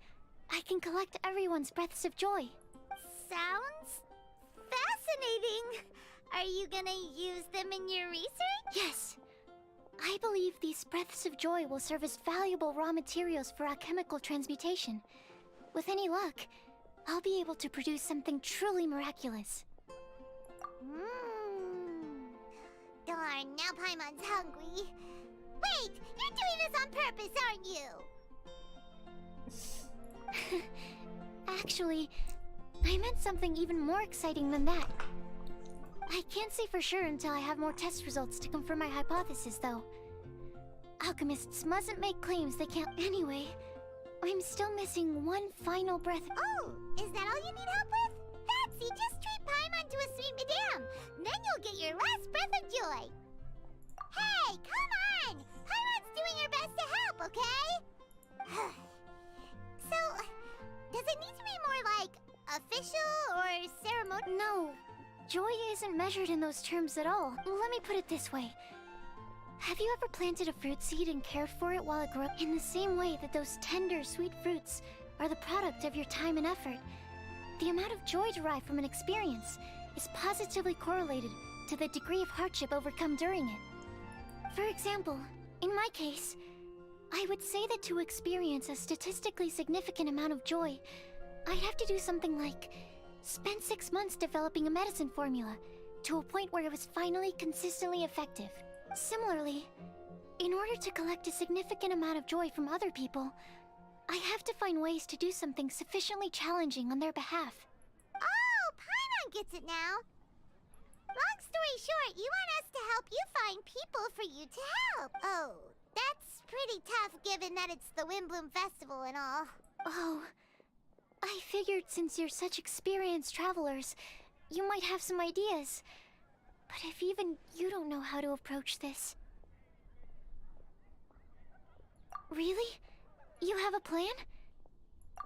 I can collect everyone's breaths of joy. Sounds fascinating. Are you gonna use them in your research? Yes. I believe these breaths of joy will serve as valuable raw materials for alchemical transmutation. With any luck, I'll be able to produce something truly miraculous. Darn, now Paimon's hungry. Wait, you're doing this on purpose, aren't you? Actually, I meant something even more exciting than that. I can't say for sure until I have more test results to confirm my hypothesis, though. Alchemists mustn't make claims they can't. Anyway, I'm still missing one final breath. Oh, is that all you need help with? Fancy, just treat Paimon to a sweet madame. Then you'll get your last breath of joy. Hey, come on! Paimon's doing her best to help, okay? So, does it need to be more like official or ceremonial? No, joy isn't measured in those terms at all. Let me put it this way. Have you ever planted a fruit seed and cared for it while it grew up? In the same way that those tender, sweet fruits are the product of your time and effort, the amount of joy derived from an experience is positively correlated to the degree of hardship overcome during it. For example, in my case, I would say that to experience a statistically significant amount of joy, I'd have to do something like spend 6 months developing a medicine formula to a point where it was finally consistently effective. Similarly, in order to collect a significant amount of joy from other people, I have to find ways to do something sufficiently challenging on their behalf. Oh, Paimon gets it now. Long story short, you want us to help you find people for you to help. Oh, that's pretty tough given that it's the Windblume Festival and all. Oh, I figured since you're such experienced travelers, you might have some ideas. But if even you don't know how to approach this... Really? You have a plan?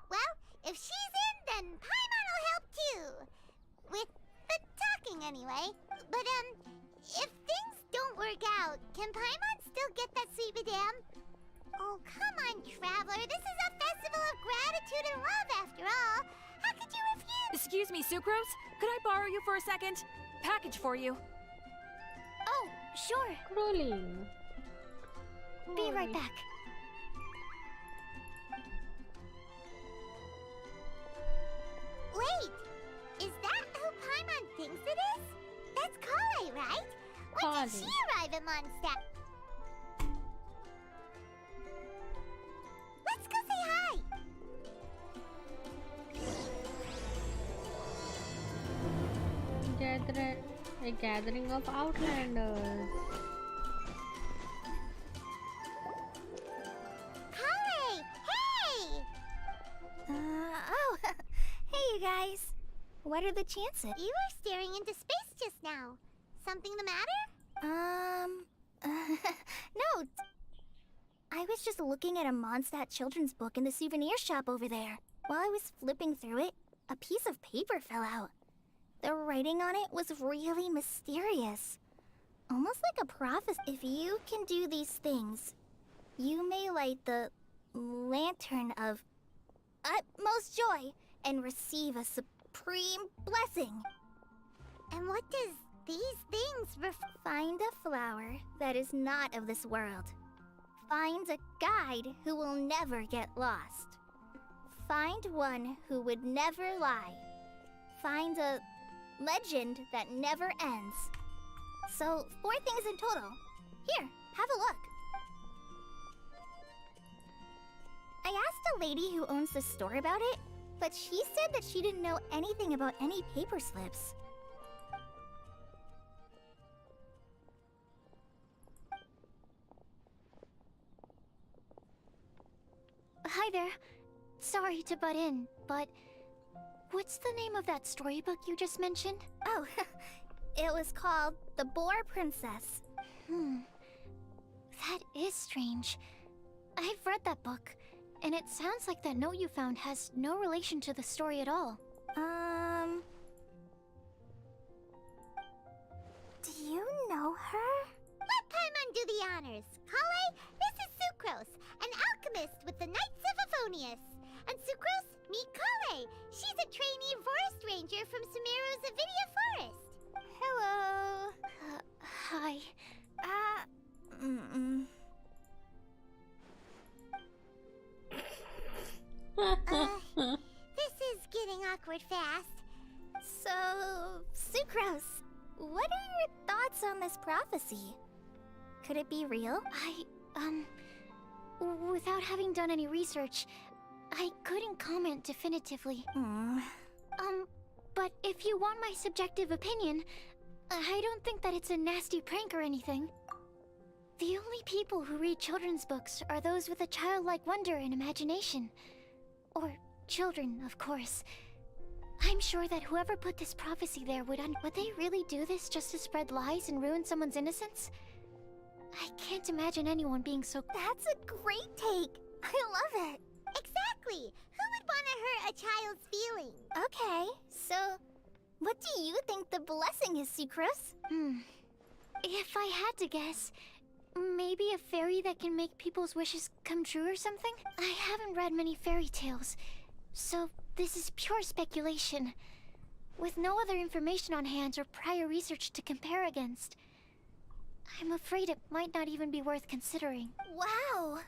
Well, if she's in, then Paimon will help too. With the talking anyway. But, if things don't work out, can Paimon still get that sweet madame? Oh, come on, Traveler. This is a festival of gratitude and love after all. How could you refuse? Excuse me, Sucrose? Could I borrow you for a second? Package for you. Oh, sure. Rolling. Be right back. Wait, is that who Paimon thinks it is? That's Kale, right? When did she arrive at Mondstadt? Let's go say hi! A gathering of outlanders. Kale! Hey! Oh, hey you guys. What are the chances? You were staring into space just now. Something the matter? No. I was just looking at a Mondstadt children's book in the souvenir shop over there. While I was flipping through it, a piece of paper fell out. The writing on it was really mysterious. Almost like a prophecy. If you can do these things, you may light the lantern of utmost joy and receive a supreme blessing. And what does these things Find a flower that is not of this world. Find a guide who will never get lost. Find one who would never lie. Find a legend that never ends. So, 4 things in total. Here, have a look. I asked a lady who owns the store about it, but she said that she didn't know anything about any paper slips. Hi there. Sorry to butt in, but what's the name of that storybook you just mentioned? Oh, it was called The Boar Princess. That is strange. I've read that book, and it sounds like that note you found has no relation to the story at all. Do you know her? Let Paimon do the honors. Kale, this is Sucrose, an alchemist with the Knights of Favonius. And Sucrose, trainee forest ranger from Sumeru's Avidia Forest. Hello. Hi. This is getting awkward fast. So, Sucrose, what are your thoughts on this prophecy? Could it be real? Without having done any research, I couldn't comment definitively. But if you want my subjective opinion, I don't think that it's a nasty prank or anything. The only people who read children's books are those with a childlike wonder and imagination. Or children, of course. I'm sure that whoever put this prophecy there would they really do this just to spread lies and ruin someone's innocence? I can't imagine anyone being so— That's a great take. I love it. Exactly. Who would want to hurt a child's feelings? Okay, so what do you think the blessing is, Sucrose? If I had to guess, maybe a fairy that can make people's wishes come true or something? I haven't read many fairy tales, so this is pure speculation. With no other information on hand or prior research to compare against, I'm afraid it might not even be worth considering. Wow.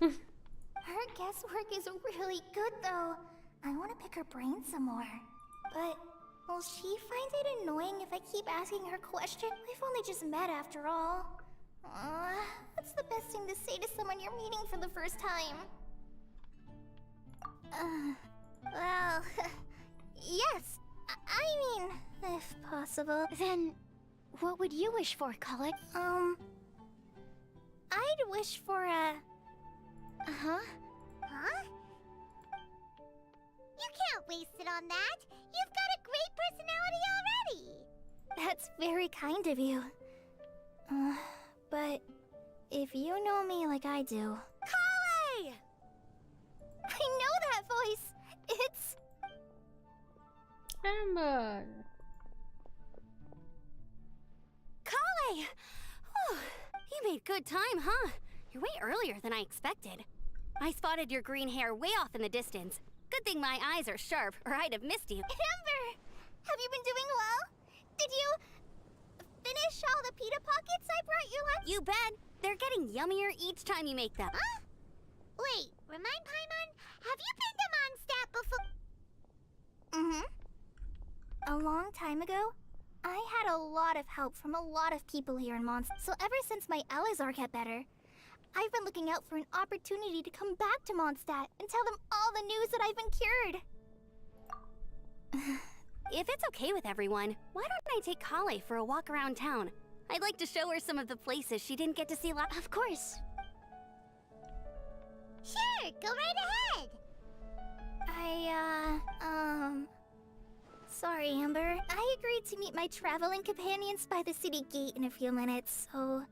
Her guesswork is really good, though. I want to pick her brain some more. But will she find it annoying if I keep asking her questions? We've only just met after all. What's the best thing to say to someone you're meeting for the first time? Well, yes. I mean, if possible. Then, what would you wish for, Colic? I'd wish for a... Uh-huh. Huh? You can't waste it on that. You've got a great personality already. That's very kind of you. But if you know me like I do... Kale! I know that voice. It's... Amber. Kale! You made good time, huh? You're way earlier than I expected. I spotted your green hair way off in the distance. Good thing my eyes are sharp, or I'd have missed you. Amber! Have you been doing well? Did you... finish all the pita pockets I brought you once? You bet. They're getting yummier each time you make them. Huh? Wait, remind Paimon, have you been to Mondstadt before? A long time ago, I had a lot of help from a lot of people here in Mondstadt. So ever since my Elizar got better, I've been looking out for an opportunity to come back to Mondstadt and tell them all the news that I've been cured. If it's okay with everyone, why don't I take Kale for a walk around town? I'd like to show her some of the places she didn't get to see last. Of course. Sure, go right ahead. Sorry, Amber. I agreed to meet my traveling companions by the city gate in a few minutes, so...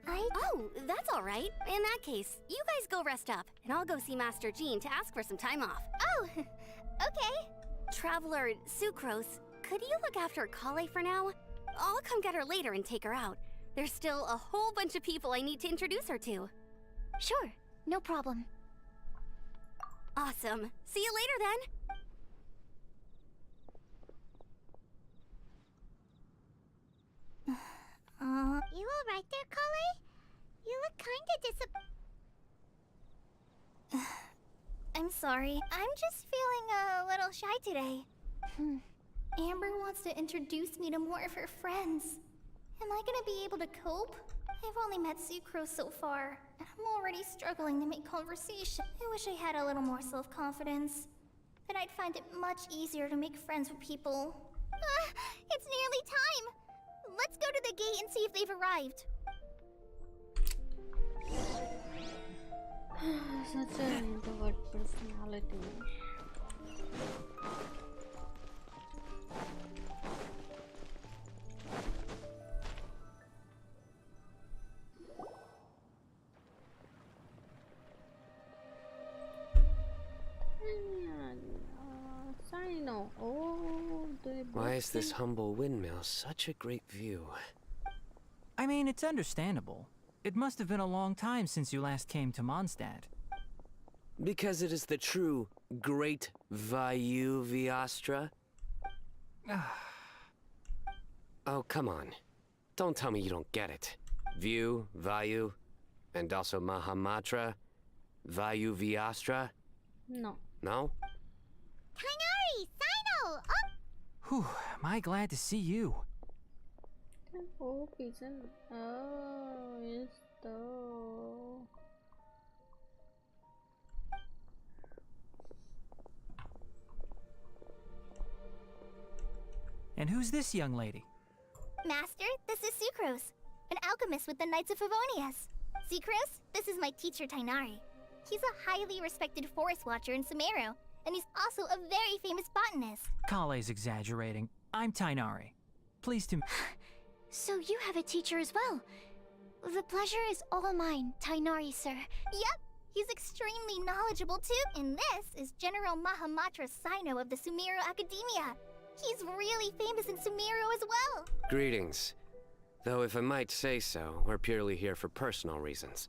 Oh, that's all right. In that case, you guys go rest up, and I'll go see Master Jean to ask for some time off. Oh, okay. Traveler Sucrose, could you look after Kale for now? I'll come get her later and take her out. There's still a whole bunch of people I need to introduce her to. Sure, no problem. Awesome. See you later then. You all right there, Kale? You look kinda I'm sorry. I'm just feeling a little shy today. Amber wants to introduce me to more of her friends. Am I gonna be able to cope? I've only met Sucrose so far, and I'm already struggling to make conversation. I wish I had a little more self-confidence. Then I'd find it much easier to make friends with people. It's nearly time! Let's go to the gate and see if they've arrived. Such an introvert personality. Sino. Oh, why is this humble windmill such a great view? I mean, it's understandable. It must have been a long time since you last came to Mondstadt. Because it is the true Great Vayu Viastra? Oh, come on. Don't tell me you don't get it. View, Vayu, and also Mahamatra, Vayu Viastra? No. No? Kainari! Sino! Oh! Whew, am I glad to see you. Oh, esto. And who's this young lady? Master, this is Sucrose, an alchemist with the Knights of Favonius. Sucrose, this is my teacher Tainari. He's a highly respected forest watcher in Sumeru, and he's also a very famous botanist. Kale's exaggerating. I'm Tainari. Pleased to... So you have a teacher as well. The pleasure is all mine, Tainari, sir. Yep, he's extremely knowledgeable too. And this is General Mahamatra Sino of the Sumeru Academia. He's really famous in Sumeru as well. Greetings. Though if I might say so, we're purely here for personal reasons.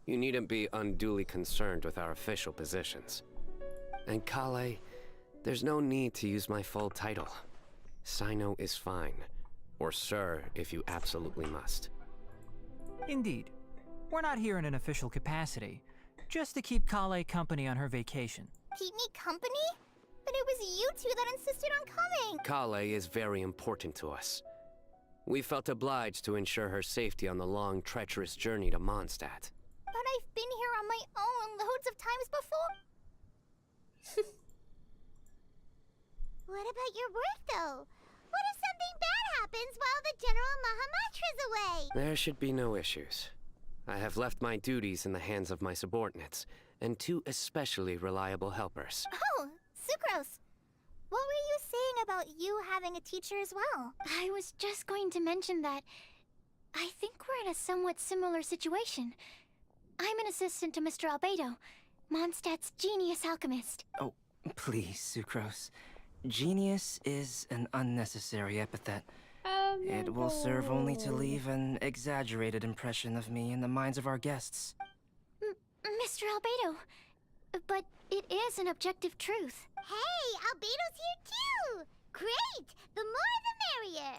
You needn't be unduly concerned with our official positions. And Kale, there's no need to use my full title. Sino is fine. Or sir, if you absolutely must. Indeed. We're not here in an official capacity. Just to keep Kale company on her vacation. Keep me company? But it was you two that insisted on coming. Kale is very important to us. We felt obliged to ensure her safety on the long, treacherous journey to Mondstadt. But I've been here on my own loads of times before. What about your work, though? What if something bad happens while the General Mahamatra's away? There should be no issues. I have left my duties in the hands of my subordinates, and 2 especially reliable helpers. Oh, Sucrose. What were you saying about you having a teacher as well? I was just going to mention that I think we're in a somewhat similar situation. I'm an assistant to Mr. Albedo, Mondstadt's genius alchemist. Oh, please, Sucrose. Genius is an unnecessary epithet. It will serve only to leave an exaggerated impression of me in the minds of our guests. Mr. Albedo, but it is an objective truth. Hey, Albedo's here too! Great! The more the merrier!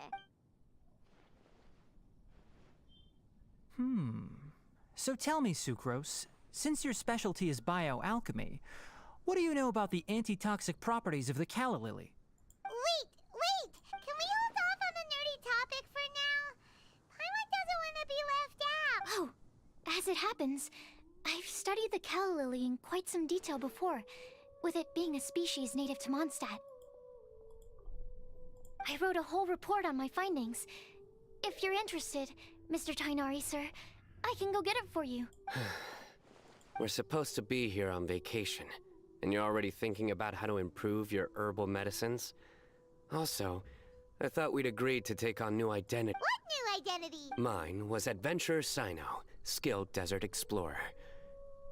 So tell me, Sucrose, since your specialty is bioalchemy, what do you know about the antitoxic properties of the calla lily? Wait! Can we hold off on the nerdy topic for now? Paimon doesn't want to be left out! Oh, as it happens, I've studied the calla lily in quite some detail before, with it being a species native to Mondstadt. I wrote a whole report on my findings. If you're interested, Mr. Tainari, sir, I can go get it for you. We're supposed to be here on vacation, and you're already thinking about how to improve your herbal medicines? Also, I thought we'd agreed to take on new identity. What new identity? Mine was Adventurer Sino, skilled desert explorer.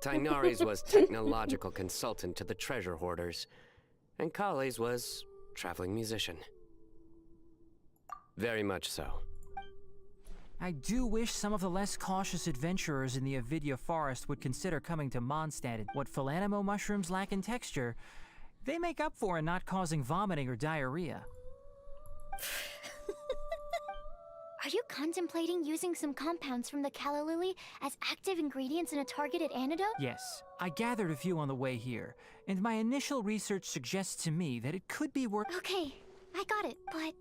Tainari's was technological consultant to the treasure hoarders, and Kale's was traveling musician. Very much so. I do wish some of the less cautious adventurers in the Avidya forest would consider coming to Mondstadt. What Philanimo mushrooms lack in texture, they make up for in not causing vomiting or diarrhea. Are you contemplating using some compounds from the calla lily as active ingredients in a targeted antidote? Yes, I gathered a few on the way here, and my initial research suggests to me that it could be worth... Okay, I got it, but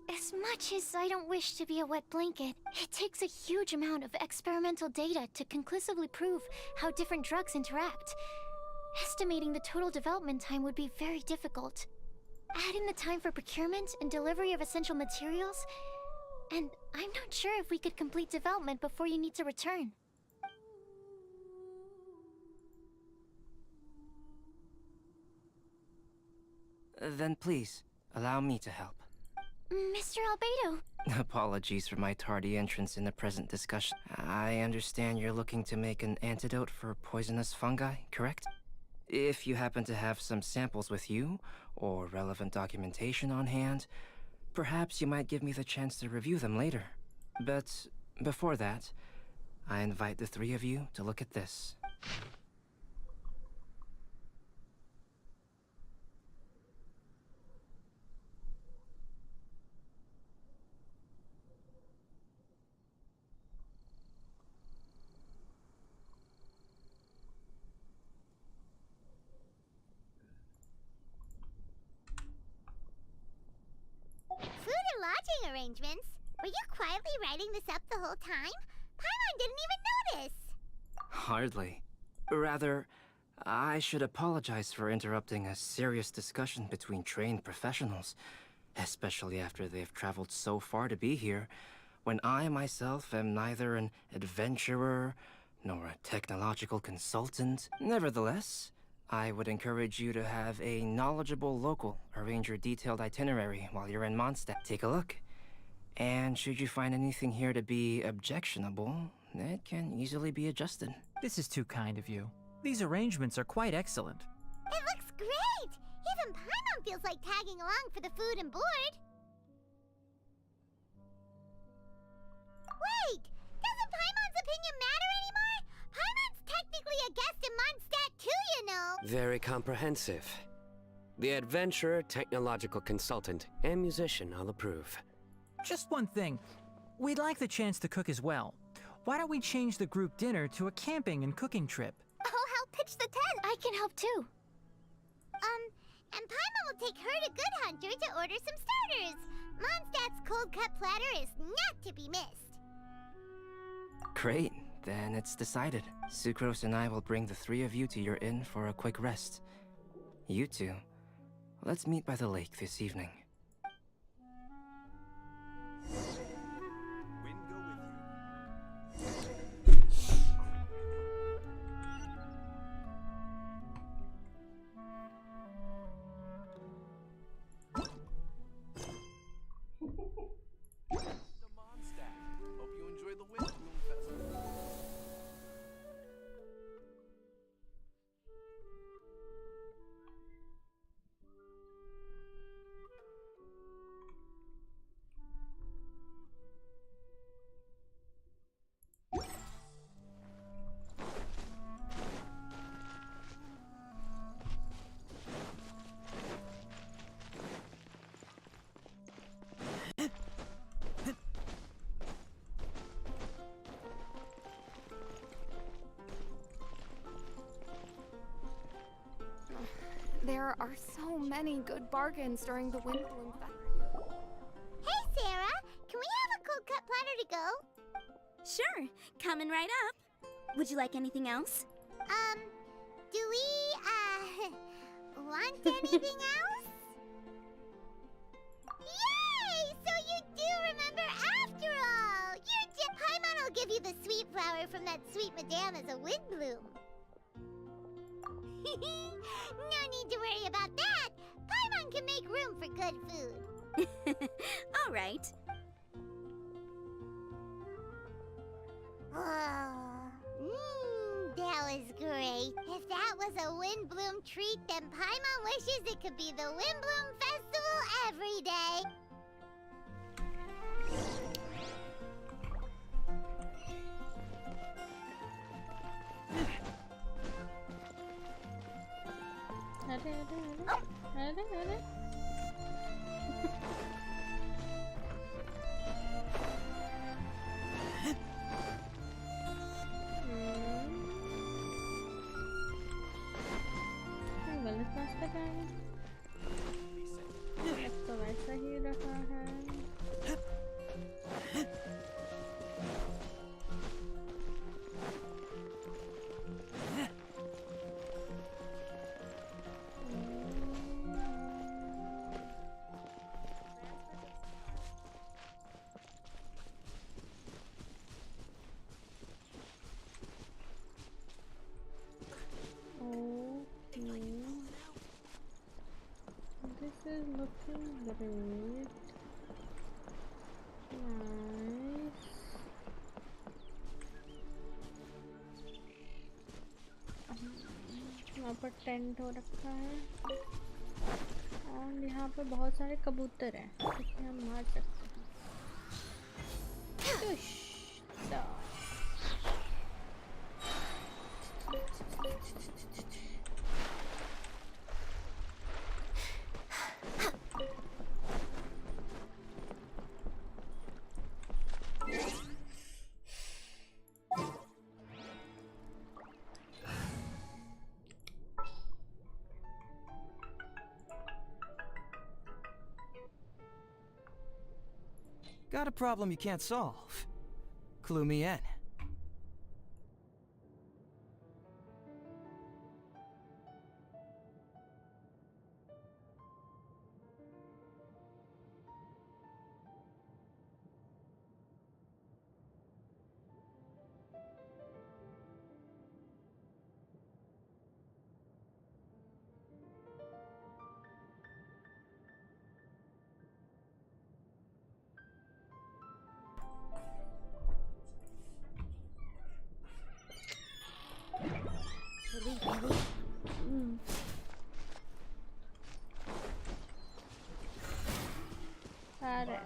as much as I don't wish to be a wet blanket, it takes a huge amount of experimental data to conclusively prove how different drugs interact. Estimating the total development time would be very difficult. Add in the time for procurement and delivery of essential materials, and I'm not sure if we could complete development before you need to return. Then please, allow me to help. Mr. Albedo! Apologies for my tardy entrance in the present discussion. I understand you're looking to make an antidote for poisonous fungi, correct? If you happen to have some samples with you, or relevant documentation on hand, perhaps you might give me the chance to review them later. But before that, I invite the 3 of you to look at this. arrangements. Were you quietly writing this up the whole time? Paimon didn't even notice. Hardly. Rather, I should apologize for interrupting a serious discussion between trained professionals, especially after they've traveled so far to be here, when I myself am neither an adventurer nor a technological consultant. Nevertheless, I would encourage you to have a knowledgeable local arrange your detailed itinerary while you're in Mondstadt. Take a look. And should you find anything here to be objectionable, it can easily be adjusted. This is too kind of you. These arrangements are quite excellent. It looks great! Even Paimon feels like tagging along for the food and board. Wait! Doesn't Paimon's opinion matter anymore? Paimon's technically a guest in Mondstadt too, you know! Very comprehensive. The adventurer, technological consultant, and musician all approve. Just one thing. We'd like the chance to cook as well. Why don't we change the group dinner to a camping and cooking trip? I'll help pitch the tent. I can help too. And Paimon will take her to Good Hunter to order some starters. Mondstadt's cold cut platter is not to be missed. Great, then it's decided. Sucrose and I will bring the three of you to your inn for a quick rest. You two, let's meet by the lake this evening. Hope you enjoy the Windblume Festival. There are so many good bargains during the Windblume Festival. Hey, Sarah! Can we have a cold cut platter to go? Sure, coming right up. Would you like anything else? Do we, want anything else? Yay! So you do remember after all! Paimon will give you the sweet flower from that sweet madame as a Windblume. No need to worry about that! Paimon can make room for good food. All right. That was great. If that was a Windblume treat, then Paimon wishes it could be the Windblume Festival every day. गलत रास्ते पे आए अब तो वैसा ही रखा है This is looking great. Nice. यहाँ पर टेंट हो रखा है और यहाँ पे बहुत सारे कबूतर हैं जिससे हम मार सकते हैं। Got a problem you can't solve? Clue me in. Really? Got it.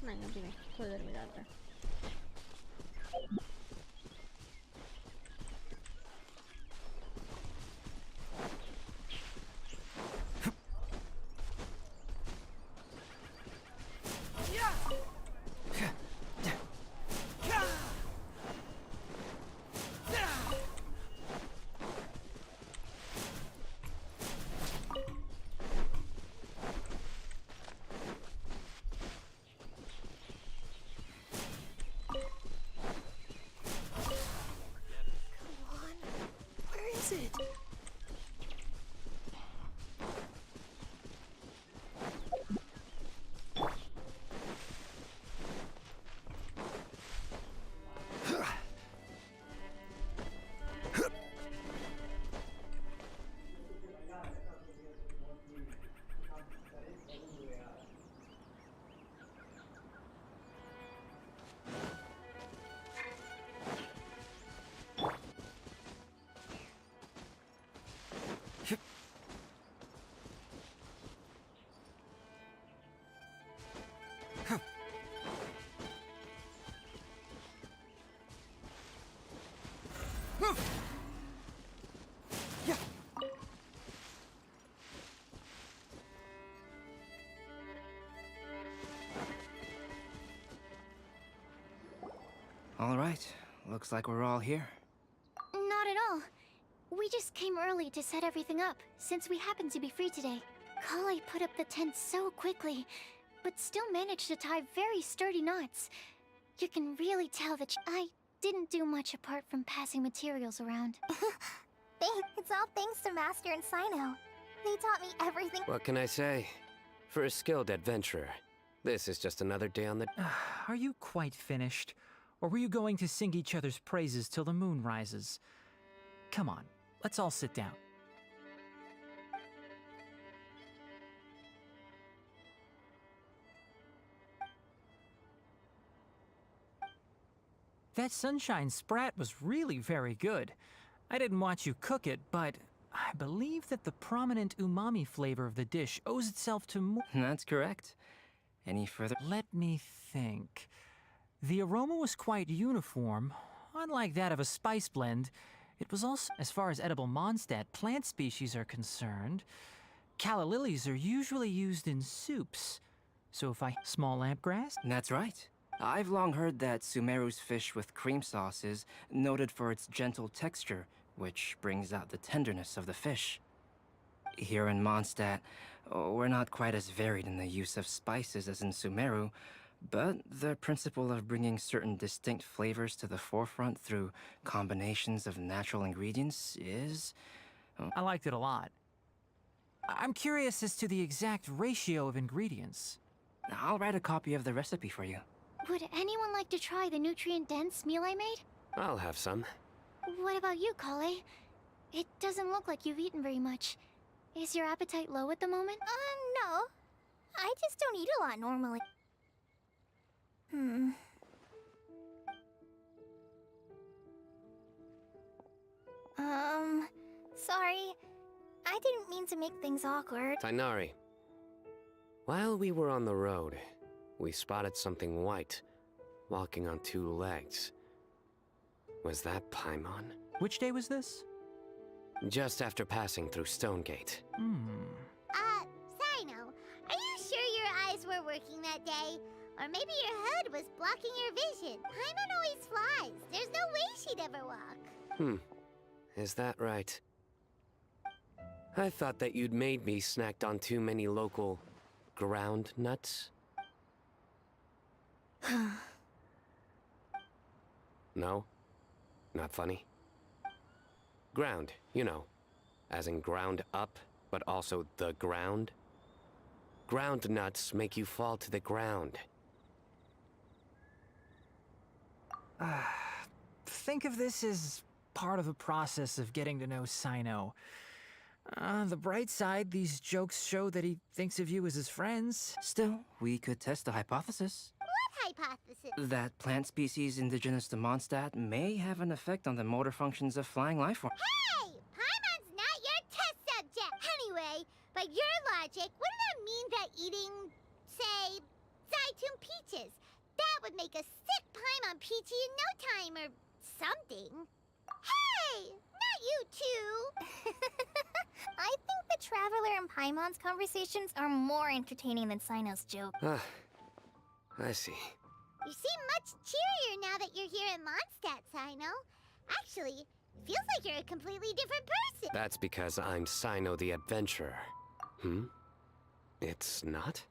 नहीं अभी नहीं थोड़ी देर में जाता है All right, looks like we're all here. Not at all. We just came early to set everything up, since we happen to be free today. Kale put up the tent so quickly, but still managed to tie very sturdy knots. You can really tell that I didn't do much apart from passing materials around. It's all thanks to Master and Sino. They taught me everything. What can I say? For a skilled adventurer, this is just another day on the... Are you quite finished? Or were you going to sing each other's praises till the moon rises? Come on, let's all sit down. That sunshine sprat was really very good. I didn't watch you cook it, but I believe that the prominent umami flavor of the dish owes itself to more... That's correct. Any further? Let me think. The aroma was quite uniform. Unlike that of a spice blend, it was also, as far as edible Mondstadt plant species are concerned, calla lilies are usually used in soups. So if I... small lampgrass? That's right. I've long heard that Sumeru's fish with cream sauce is noted for its gentle texture, which brings out the tenderness of the fish. Here in Mondstadt, we're not quite as varied in the use of spices as in Sumeru, but the principle of bringing certain distinct flavors to the forefront through combinations of natural ingredients is... I liked it a lot. I'm curious as to the exact ratio of ingredients. I'll write a copy of the recipe for you. Would anyone like to try the nutrient-dense meal I made? I'll have some. What about you, Kale? It doesn't look like you've eaten very much. Is your appetite low at the moment? No. I just don't eat a lot normally. Sorry. I didn't mean to make things awkward. Tainari. While we were on the road, we spotted something white, walking on two legs. Was that Paimon? Which day was this? Just after passing through Stonegate. Sino, are you sure your eyes were working that day? Or maybe your hood was blocking your vision? Paimon always flies. There's no way she'd ever walk. Is that right? I thought that you'd made me snacked on too many local ground nuts. No? Not funny? Ground, you know. As in ground up, but also the ground. Ground nuts make you fall to the ground. Think of this as part of the process of getting to know Sino. On the bright side, these jokes show that he thinks of you as his friends. Still, we could test the hypothesis. What hypothesis? That plant species indigenous to Mondstadt may have an effect on the motor functions of flying life forms. Hey! Paimon's not your test subject! Anyway, by your logic, wouldn't that mean that eating, say, Zaitun peaches, that would make a sick Paimon peachy in no time or something? Hey! Not you two! I think the Traveler and Paimon's conversations are more entertaining than Sino's joke. I see. You seem much cheerier now that you're here in Mondstadt, Sino. Actually, it feels like you're a completely different person. That's because I'm Sino the Adventurer. It's not?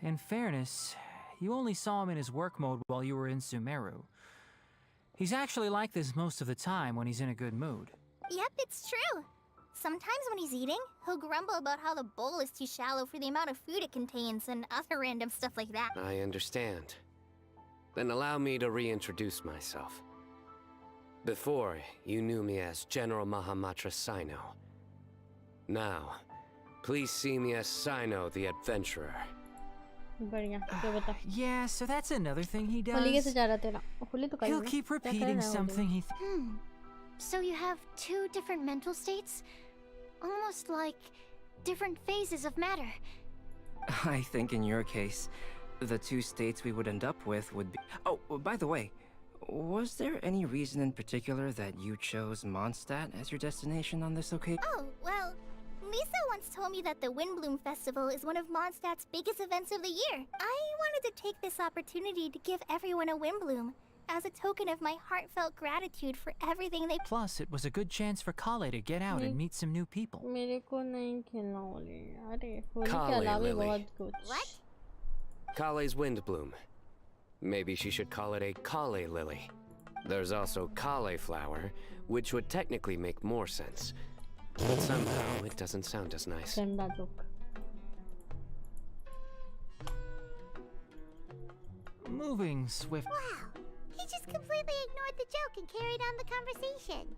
In fairness, you only saw him in his work mode while you were in Sumeru. He's actually like this most of the time when he's in a good mood. Yep, it's true. Sometimes when he's eating, he'll grumble about how the bowl is too shallow for the amount of food it contains and other random stuff like that. I understand. Then allow me to reintroduce myself. Before, you knew me as General Mahamatra Sino. Now, please see me as Sino the Adventurer. Yeah, so that's another thing he does. He'll keep repeating something he... So you have two different mental states? Almost like different phases of matter. I think in your case, the two states we would end up with would be... Oh, by the way, was there any reason in particular that you chose Mondstadt as your destination on this occasion? Oh, well, Lisa once told me that the Windblume Festival is one of Mondstadt's biggest events of the year. I wanted to take this opportunity to give everyone a Windblume, as a token of my heartfelt gratitude for everything they... Plus, it was a good chance for Kale to get out and meet some new people. Kale Lily. What? Kale's Windblume. Maybe she should call it a Kale Lily. There's also Kale Flower, which would technically make more sense. But somehow, it doesn't sound as nice. Moving swift. Wow. He just completely ignored the joke and carried on the conversation.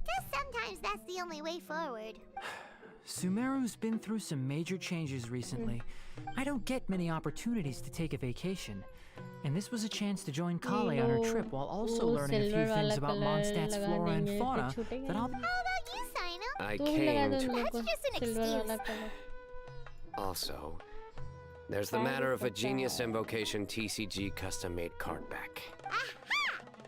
Guess sometimes that's the only way forward. Sumeru's been through some major changes recently. I don't get many opportunities to take a vacation. And this was a chance to join Kale on her trip while also learning a few things about Mondstadt's flora and fauna that I'll... How about you, Sino? I came to... That's just an excuse. Also, there's the matter of a Genius Invocation TCG custom-made card back. Aha!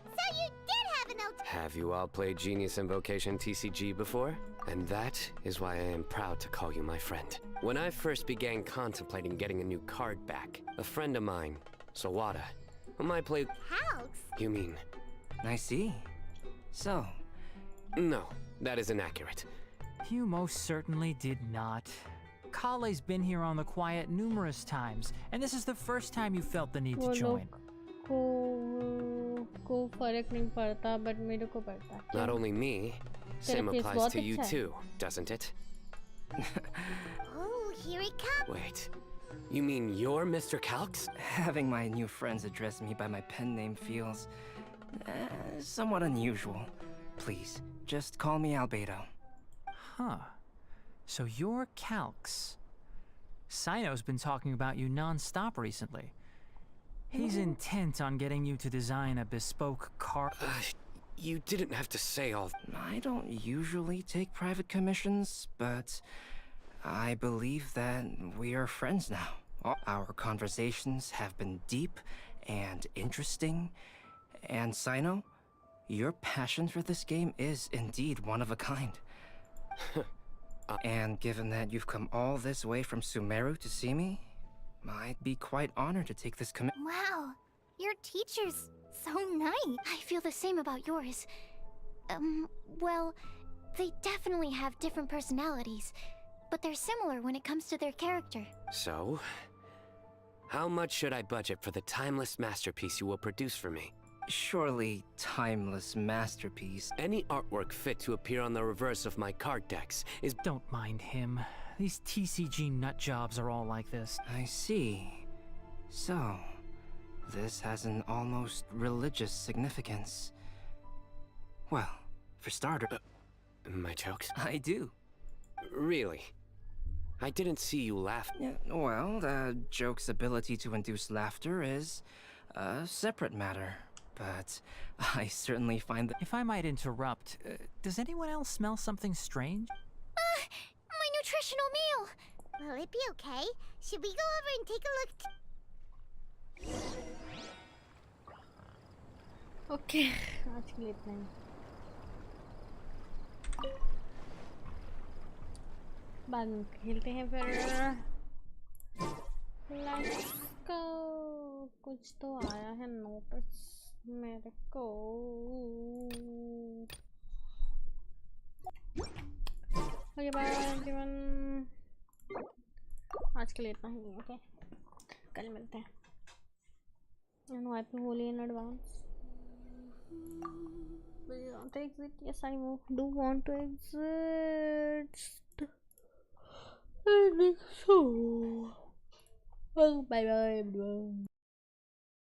So you did have an alternative. Have you all played Genius Invocation TCG before? And that is why I am proud to call you my friend. When I first began contemplating getting a new card back, a friend of mine, Sawada, whom I played... Halks? You mean... I see. So... No, that is inaccurate. You most certainly did not. Kale's been here on the quiet numerous times, and this is the first time you felt the need to join. Not only me, same applies to you too, doesn't it? Oh, here it comes. Wait, you mean you're Mr. Calx? Having my new friends address me by my pen name feels... somewhat unusual. Please, just call me Albedo. Huh. So you're Calx. Sino's been talking about you non-stop recently. He's intent on getting you to design a bespoke card... You didn't have to say all... I don't usually take private commissions, but... I believe that we are friends now. Our conversations have been deep and interesting. And Sino, your passion for this game is indeed one of a kind. And given that you've come all this way from Sumeru to see me, I'd be quite honored to take this commitment. Wow, your teacher's so nice. I feel the same about yours. Well, they definitely have different personalities, but they're similar when it comes to their character. So, how much should I budget for the timeless masterpiece you will produce for me? Surely, timeless masterpiece. Any artwork fit to appear on the reverse of my card decks is... Don't mind him. These TCG nut jobs are all like this. I see. So, this has an almost religious significance. Well, for starters... my jokes? I do. Really? I didn't see you laugh. Yeah, well, the joke's ability to induce laughter is a separate matter. But I certainly find that... If I might interrupt, does anyone else smell something strange? My nutritional meal! Will it be okay? Should we go over and take a look? Okay, आज के लिए इतना ही. बाद में खेलते हैं फिर. Let's go. कुछ तो आया है नोटिस मेरे को. Okay bye everyone. आज के लिए इतना ही. ओके, कल मिलते हैं. And happy Holi in advance. Do you want to exit? Yes, I do want to exit. I think so. Well, bye bye everyone.